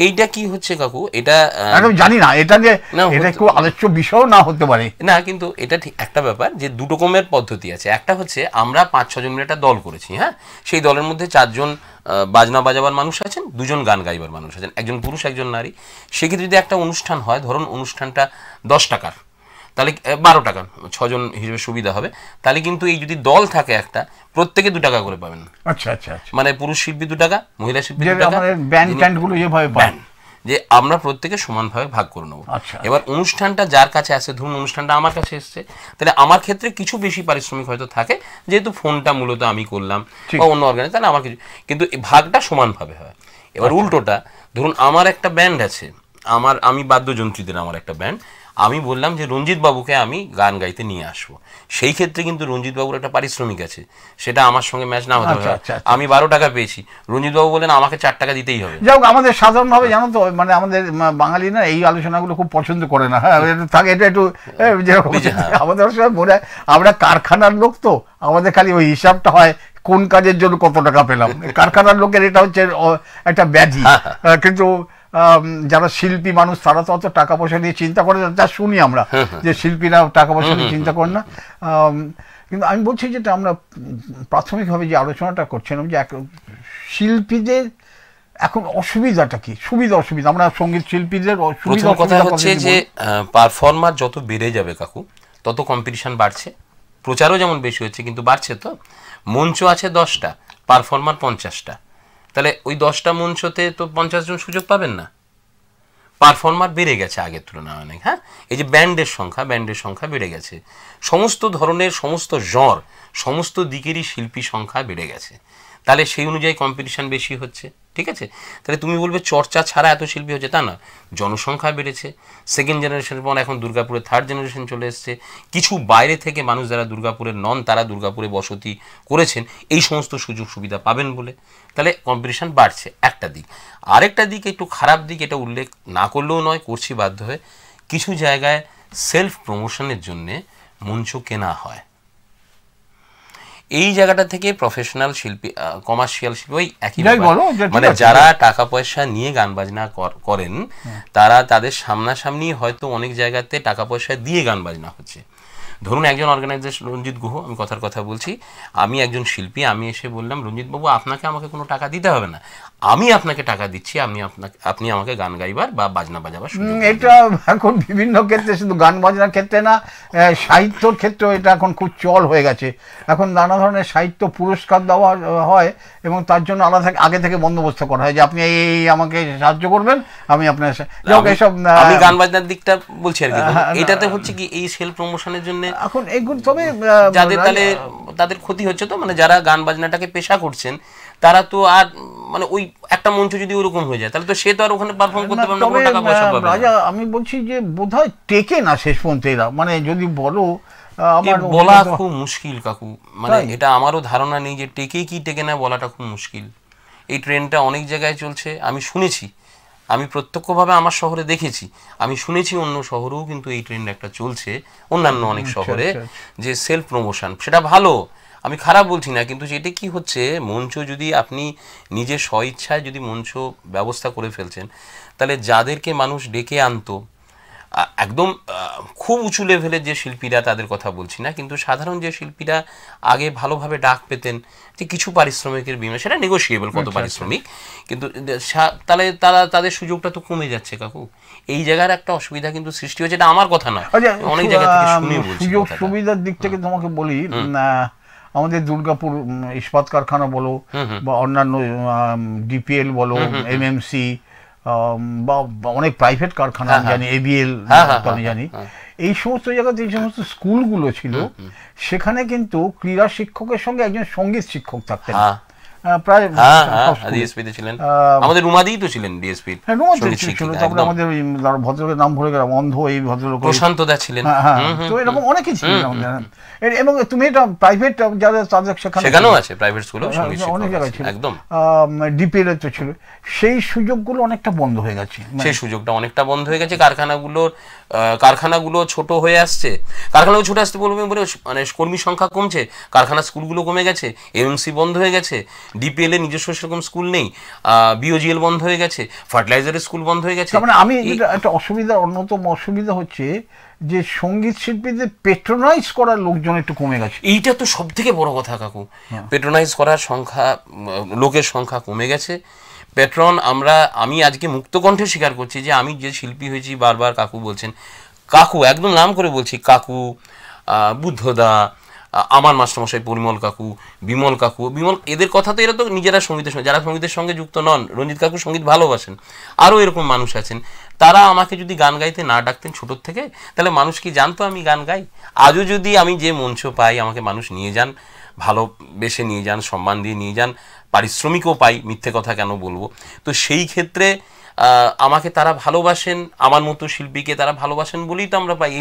এইটা কি হচ্ছে কাকু, এটা
আমি জানি না, এটা যে এটা একটু আলোচ্য বিষয় না হতে পারে
না, কিন্তু এটা ঠিক একটা ব্যাপার যে দুটো রকমের পদ্ধতি আছে। একটা হচ্ছে আমরা 5-6 জন মিলে একটা দল করেছি, হ্যাঁ, সেই দলের মধ্যে 4 জন বাজনা বাজাবার মানুষ আছেন, 2 জন গান গাইবার মানুষ আছেন, একজন পুরুষ একজন নারী। সেক্ষেত্রে যদি একটা অনুষ্ঠান হয়, ধরুন অনুষ্ঠানটা 10 টাকার, তাহলে 12 টাকা, 6 জন হিসেবে সুবিধা হবে। তাহলে কিন্তু এই যদি দল থাকে একটা, প্রত্যেকে 2 টাকা করে পাবেন।
আচ্ছা আচ্ছা,
মানে পুরুষ শিল্পী 2 টাকা, মহিলা শিল্পী 2 টাকা,
ব্যান্ডগুলো যেভাবে পান,
যে আমরা প্রত্যেকে সমানভাবে ভাগ করে নেবো। এবার অনুষ্ঠানটা যার কাছে আসে, ধরুন অনুষ্ঠানটা আমার কাছে এসছে, তাহলে আমার ক্ষেত্রে কিছু বেশি পারিশ্রমিক হয়তো থাকে, যেহেতু ফোনটা মূলত আমি করলাম বা অন্য অর্গানাইজ, তাহলে আমার কিছু, কিন্তু ভাগটা সমানভাবে হয়। এবার উল্টোটা, ধরুন আমার একটা ব্যান্ড আছে, আমি বাদ্যযন্ত্রীদের আমার একটা ব্যান্ড, আমি বললাম যে রঞ্জিত বাবুকে আমি গান গাইতে নিয়ে আসবো, সেই ক্ষেত্রে কিন্তু রঞ্জিত বাবুর একটা পারিশ্রমিক আছে, সেটা আমার সঙ্গে ম্যাচ না হতে পারে। আমি 12 টাকা পেয়েছি, রঞ্জিত বাবু বলেন আমাকে 4 টাকা দিতেই হবে।
যাই হোক, আমাদের সাধারণভাবে জানো তো, মানে আমাদের বাঙালি না এই আলোচনাগুলো খুব পছন্দ করে না। হ্যাঁ, থাকে এটা একটু যেরকম আমাদের সময় মনে হয় আমরা কারখানার লোক, তো আমাদের খালি ওই হিসাবটা হয় কোন কাজের জন্য কত টাকা পেলাম। কারখানার লোকের এটা হচ্ছে একটা ব্যাধি। কিন্তু যারা শিল্পী মানুষ তারা তো অত টাকা পয়সা নিয়ে চিন্তা করে, যা শুনি আমরা যে শিল্পীরা টাকা পয়সা নিয়ে চিন্তা করে না। কিন্তু আমি বলছি যেটা আমরা প্রাথমিকভাবে যে আলোচনাটা করছিলাম, যে শিল্পীদের এখন অসুবিধাটা কি, সুবিধা অসুবিধা, আমরা সঙ্গীত শিল্পীদের
প্রথম কথা হচ্ছে যে পারফর্মার যত বেড়ে যাবে কাকু, তত কম্পিটিশন বাড়ছে, প্রচারও যেমন বেশি হচ্ছে, কিন্তু বাড়ছে তো। মঞ্চ আছে 10টা, পারফর্মার 50টা, তাহলে ওই 10টা মঞ্চতে তো 50 জন সুযোগ পাবেন না। পারফর্মার বেড়ে গেছে আগের তুলনায় অনেক। হ্যাঁ, এই যে ব্যান্ডের সংখ্যা বেড়ে গেছে, সমস্ত ধরনের, সমস্ত জ্বর, সমস্ত দিকেরই শিল্পী সংখ্যা বেড়ে গেছে, তাহলে সেই অনুযায়ী কম্পিটিশন বেশি হচ্ছে। ঠিক আছে, তাহলে তুমি বলবে চর্চা ছাড়া এত শিল্পী হচ্ছে, তা না, জনসংখ্যা বেড়েছে। সেকেন্ড জেনারেশনের পর এখন দুর্গাপুরে থার্ড জেনারেশন চলে এসছে, কিছু বাইরে থেকে মানুষ যারা দুর্গাপুরের নন তারা দুর্গাপুরে বসতি করেছেন এই সমস্ত সুযোগ সুবিধা পাবেন বলে, তাহলে কম্পিটিশন বাড়ছে একটা দিক। আরেকটা দিক একটু খারাপ দিক, এটা উল্লেখ না করলেও নয়, করছি বাধ্য হয়ে, কিছু জায়গায় সেলফ প্রমোশনের জন্যে মঞ্চ কেনা হয়। এই জায়গাটা থেকে প্রফেশনাল শিল্পী, কমার্শিয়াল শিল্পী ওই একই, মানে যারা টাকা পয়সা নিয়ে গান বাজনা করেন তারা তাদের সামনাসামনি হয়তো অনেক জায়গাতে টাকা পয়সা দিয়ে গান বাজনা হচ্ছে। ধরুন একজন অর্গানাইজেশন, রঞ্জিত গুহ, আমি কথার কথা বলছি, আমি একজন শিল্পী, আমি এসে বললাম রঞ্জিত বাবু আপনাকে আমাকে কোনো টাকা দিতে হবে না, আমি আপনাকে টাকা দিচ্ছি, আপনি আমাকে গান গাইবার বা বাজনা বাজাবার।
এটা এখন বিভিন্ন ক্ষেত্রে, শুধু গান বাজনার ক্ষেত্রে না, সাহিত্যর ক্ষেত্রেও এটা এখন খুব চল হয়ে গেছে। এখন নানা ধরনের সাহিত্য পুরস্কার দেওয়া হয় এবং তার জন্য আলাদা আগে থেকে বন্দোবস্ত করা হয় যে আপনি এই আমাকে সাহায্য করবেন, আমি আপনার এসব।
আমি গান বাজনার দিকটা বলছি আর কি, এটাতে হচ্ছে কি এই সেলফ প্রমোশনের জন্য
এখন এগুলো, তবে
যাদের তাহলে তাদের ক্ষতি হচ্ছে তো, মানে যারা গান বাজনাটাকে পেশা করছেন তারা তো আর, মানে ওই একটা মঞ্চ যদি ওরকম হয়ে যায় তাহলে তো সে তো আর ওখানে পারফর্ম করতে পারবে না, কোনো টাকা পয়সা পাবে না। রাজা,
আমি বলছি যে বোধহয় টেকে না শেষ পর্যন্ত এরা, মানে যদি বলো,
আমার বলা খুব মুশকিল কাকু, মানে এটা আমারও ধারণা নেই যে টেকে কি টেকে না, বলাটা খুব মুশকিল। এই ট্রেনটা অনেক জায়গায় চলছে, আমি শুনেছি, আমি প্রত্যক্ষভাবে আমার শহরে দেখেছি, আমি শুনেছি অন্য শহরেও কিন্তু এই ট্রেন্ড একটা চলছে, অন্যান্য অনেক শহরে, যে সেলফ প্রমোশন, সেটা ভালো, আমি খারাপ বলছি না, কিন্তু যেটা কি হচ্ছে, মঞ্চ যদি আপনি নিজের স্বইচ্ছায় যদি মঞ্চ ব্যবস্থা করে ফেলছেন, তাহলে যাদেরকে মানুষ ডেকে আনতো, একদম খুব উঁচু লেভেলের যে শিল্পীরা তাদের কথা বলছি না, কিন্তু সাধারণ যে শিল্পীরা আগে ভালোভাবে ডাক পেতেন, যে কিছু পারিশ্রমিকের বিনিময়ে, সেটা নেগোশিয়েবল কত পারিশ্রমিক, কিন্তু তাহলে তাদের সুযোগটা তো কমে যাচ্ছে কাকু। এই জায়গার একটা অসুবিধা কিন্তু সৃষ্টি হয়েছে, এটা আমার কথা নয়, অনেক জায়গা থেকে শুনে বলছি।
সুযোগ সুবিধার দিক থেকে তোমাকে বলি, আমাদের দুর্গাপুর ইস্পাত কারখানা বলো বা অন্যান্য ডিপিএল বলো, এমএমসি বা অনেক প্রাইভেট কারখানা জানি, এবিএল আমি জানি, এই সমস্ত জায়গাতে এই সমস্ত স্কুলগুলো ছিল, সেখানে কিন্তু ক্রীড়া শিক্ষকের সঙ্গে একজন সঙ্গীত শিক্ষক থাকতেন, প্রায়
ডিএসপিতে ছিলেন, আমাদের রুমাদিই তো ছিলেন ডিএসপি,
তারপরে আমাদের ভদ্রলোকের নাম ভুলে গেলাম, অন্ধ এই ভদ্রলোক
প্রশান্ত দা ছিলেন,
তো এরকম অনেকেই ছিলেন। এবং তুমি এটা প্রাইভেট যারা তাদের
সেখানেও আছে, প্রাইভেট স্কুল
অনেক জায়গায় ছিল, একদম ডিপিএল তো ছিল, সেই সুযোগগুলো অনেকটা বন্ধ হয়ে গেছে,
সেই সুযোগটা অনেকটা বন্ধ হয়ে গেছে। কারখানাগুলো ছোট হয়ে আসছে, কারখানাগুলো ছোট আসতে বলবে, মানে কর্মী সংখ্যা কমছে, কারখানা স্কুলগুলো কমে গেছে, এমএমসি বন্ধ হয়ে গেছে, ডিপিএল এর নিজস্ব সেরকম স্কুল নেই, বিওজিএল বন্ধ হয়ে গেছে, ফার্টিলাইজারের স্কুল বন্ধ হয়ে গেছে।
মানে আমি একটা অন্যতম অসুবিধা হচ্ছে যে সঙ্গীত শিল্পীদের পেট্রোনাইজ করার লোকজন একটু কমে গেছে,
এইটা তো সব থেকে বড় কথা কাকু, পেট্রোনাইজ করার লোকের সংখ্যা কমে গেছে। আমি আজকে মুক্ত কণ্ঠে স্বীকার করছি যে আমি যে শিল্পী হয়েছি, বারবার কাকু বলছেন, কাকু একদম নাম করে বলছি, কাকু, বুদ্ধদা, আমার মাস্টারমশাই পরিমল কাকু, বিমল কাকু, এদের কথা তো এরা তো নিজেরা সঙ্গীতের সঙ্গে, যারা সঙ্গীতের সঙ্গে যুক্ত নন, রঞ্জিত কাকু সঙ্গীত ভালোবাসেন, আরও এরকম মানুষ আছেন, তারা আমাকে যদি গান গাইতে না ডাকতেন ছোটোর থেকে, তাহলে মানুষ কি জানতো আমি গান গাই? আজও যদি আমি যে মঞ্চ পাই, আমাকে মানুষ নিয়ে যান ভালোবেসে নিয়ে যান, সম্মান দিয়ে নিয়ে যান, পারিশ্রমিকও পাই, মিথ্যে কথা কেন বলবো। তো সেই ক্ষেত্রে আমাকে তারা ভালোবাসেন, আমার মতো শিল্পীকে তারা ভালোবাসেন বলেই তো আমরা পাই।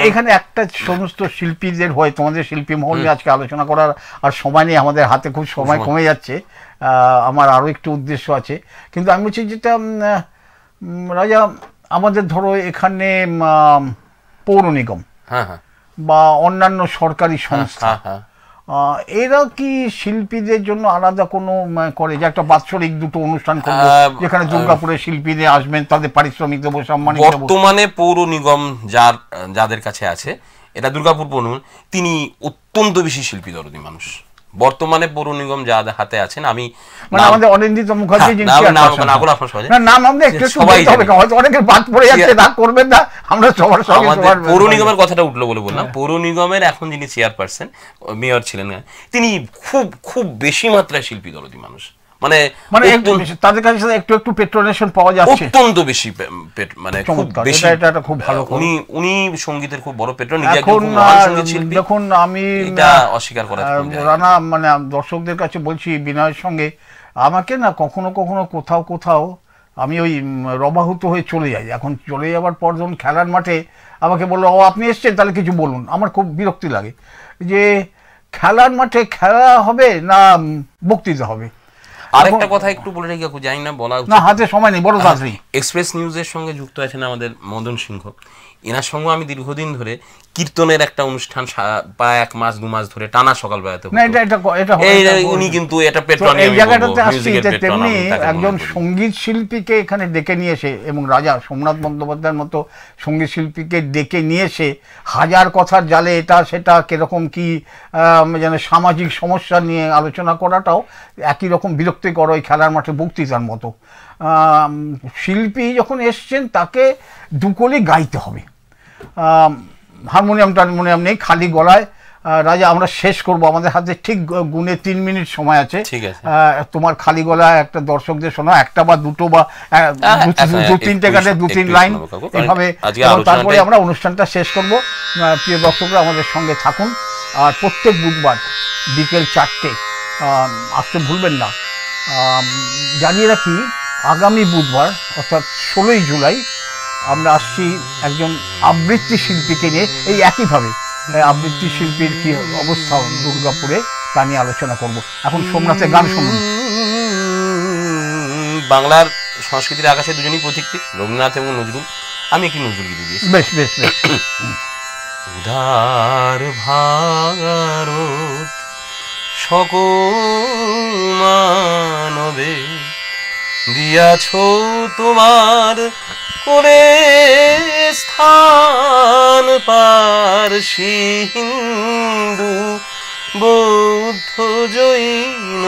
এখানে একটা সমস্ত শিল্পীদের হয়, তোমাদের শিল্পী মহল নিয়ে আজকে আলোচনা করার আর সময় নেই, আমাদের হাতে খুব সময় কমে যাচ্ছে, আমার আরও একটু উদ্দেশ্য আছে। কিন্তু আমি বলছি যেটা রাজা, আমাদের ধরো এখানে পৌর নিগম বা অন্যান্য সরকারি সংস্থা, এরা কি শিল্পীদের জন্য আলাদা কোনো করে, যে একটা বাৎসরিক দুটো অনুষ্ঠান করবে যেখানে দুর্গাপুরের শিল্পীদের আসবেন, তাদের পারিশ্রমিক দেবো, সম্মানিত?
বর্তমানে পৌর নিগম যাদের কাছে আছে, এটা দুর্গাপুর পৌর নিগম, তিনি অত্যন্ত বেশি শিল্পী দরদি মানুষ। বর্তমানে পৌর নিগম যাদের হাতে আছেন, আমি
আমাদের অনিন্দিত মুখার্জি,
পৌর নিগমের কথাটা উঠলো বলে বললাম, পৌর নিগমের এখন যিনি চেয়ারপারসন, মেয়র ছিলেন, তিনি খুব খুব বেশি মাত্রায় শিল্পী দরদি মানুষ, মানে
তাদের কাছে একটু একটু পেট্রোনেশন পাওয়া যাচ্ছে,
অত্যন্ত বেশি, মানে খুব বেশি, এটা খুব ভালো। উনি সঙ্গীতের খুব বড় পেট্রোন।
দেখুন, আমি
অস্বীকার করা
রানা, মানে দর্শকদের কাছে বলছি বিনয়ের সঙ্গে, আমাকে না কখনো কখনো কোথাও কোথাও আমি ওই রবাহুত হয়ে চলে যাই। এখন চলে যাওয়ার পর যখন খেলার মাঠে আমাকে বললো, ও আপনি এসছেন, তাহলে কিছু বলুন, আমার খুব বিরক্তি লাগে যে খেলার মাঠে খেলা হবে না বক্তৃতা হবে।
আরেকটা কথা একটু বলে রেখে, জানি না বলা
না, হাতে সময় নেই, বড় তাড়াতাড়ি।
এক্সপ্রেস নিউজের সঙ্গে যুক্ত আছেন আমাদের মদন সিংহ, এনার সঙ্গে আমি দীর্ঘদিন ধরে কীর্তনের একটা অনুষ্ঠান প্রায় 1 মাস 2 মাস ধরে টানা সকালবেলাতে, উনি কিন্তু এটা
এই জায়গাটাতে আসছি, তেমনি একজন সঙ্গীত শিল্পীকে এখানে ডেকে নিয়ে এসে, এবং রাজা সোমনাথ বন্দ্যোপাধ্যায়ের মতো সঙ্গীত শিল্পীকে ডেকে নিয়ে এসে হাজার কথার জালে এটা সেটা কিরকম কি যেন সামাজিক সমস্যা নিয়ে আলোচনা করাটাও একই রকম বিরক্তিকর ওই খেলার মাঠে বক্তৃতার মতো। শিল্পী যখন এসছেন তাকে দুকলি গাইতে হবে, হারমোনিয়াম নেই, খালি গলায়। রাজা, আমরা শেষ করব, আমাদের হাতে ঠিক গুনে 3 মিনিট সময় আছে। তোমার খালি গলায় একটা দর্শকদের শোনা, একটা বা দুটো বা 2-3 গানে 2-3 লাইন এভাবে, তারপরে আমরা অনুষ্ঠানটা শেষ করব। প্রিয় দর্শকরা আমাদের সঙ্গে থাকুন, আর প্রত্যেক বুধবার বিকেল 4টে আসতে ভুলবেন না। জানিয়ে রাখি, আগামী বুধবার অর্থাৎ 16ই জুলাই আমরা আসছি একজন আবৃত্তি শিল্পীকে নিয়ে, এই একইভাবে আবৃত্তি শিল্পীর কি অবস্থা দুর্গাপুরে তা নিয়ে আলোচনা করব। এখন সোমনাথের গান শুনুন।
বাংলার সংস্কৃতির আকাশে দুজনই প্রতীকী, রবীন্দ্রনাথ এবং নজরুল। আমি একটি নজরুল গীতি দিয়েছি।
বেশ বেশ বেশ।
উদার ভারত সকল মানবে দিয়াছ তোমার করে স্থান, পারসী হিন্দু বৌদ্ধ জৈন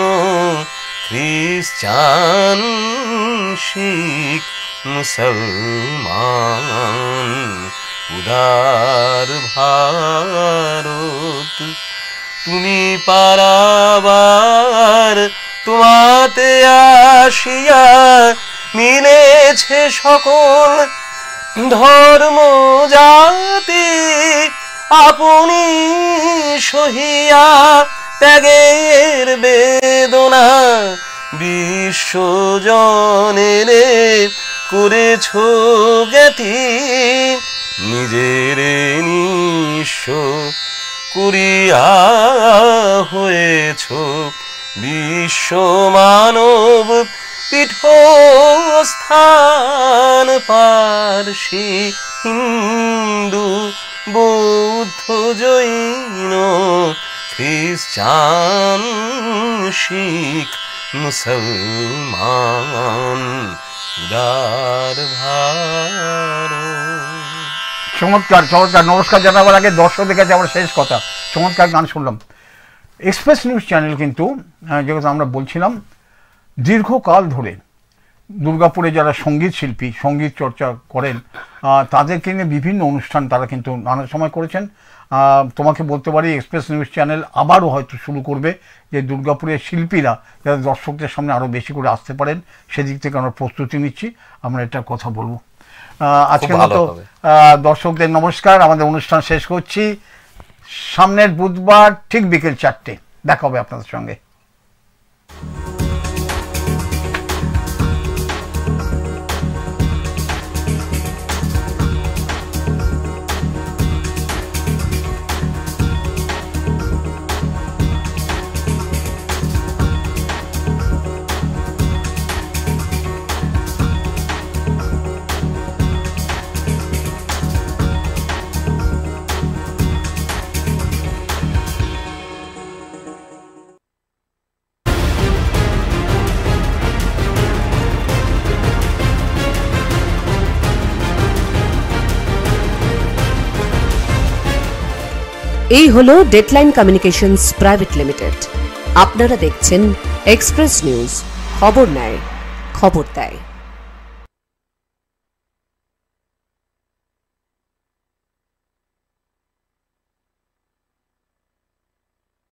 খ্রিস্টান শিখ মুসলমান। উদার ভারত তুমি পারাবার তোমাতে আসিয়া মিলেছে সকল ধর্ম জাতি, আপনি সহিয়া ত্যাগের বেদনা বিশ্বজনের করেছ জ্ঞাতি, নিজের নিঃস্ব করিয়া হয়েছ বিশ্ব মানব পীঠস্থান, পারসী হিন্দু বৌদ্ধ জৈন খ্রিস্টান শিখ মুসলমান। উদার ভারত।
চমৎকার চমৎকার। নমস্কার জানাবার আগে দর্শকদের কাছে আমার শেষ কথা, চমৎকার গান শুনলাম। এক্সপ্রেস নিউজ চ্যানেল কিন্তু যেটা আমরা বলছিলাম, দীর্ঘকাল ধরে দুর্গাপুরে যারা সঙ্গীত শিল্পী, সঙ্গীত চর্চা করেন, তাদেরকে নিয়ে বিভিন্ন অনুষ্ঠান তারা কিন্তু নানা সময় করেছেন। তোমাকে বলতে পারি, এক্সপ্রেস নিউজ চ্যানেল আবারও হয়তো শুরু করবে, যে দুর্গাপুরের শিল্পীরা যারা দর্শকদের সামনে আরও বেশি করে আসতে পারেন, সেদিক থেকে আমরা প্রস্তুতি নিচ্ছি, আমরা এটার কথা বলবো। আজকের মতো দর্শকদের নমস্কার, আমাদের অনুষ্ঠান শেষ করছি। সামনের বুধবার ঠিক বিকেল 4টে দেখা হবে আপনাদের সঙ্গে।
এই হলো ডেডলাইন কমিউনিকেশনস প্রাইভেট লিমিটেড। আপনারা দেখছেন এক্সপ্রেস নিউজ, খবর নেয়, খবর দেয়।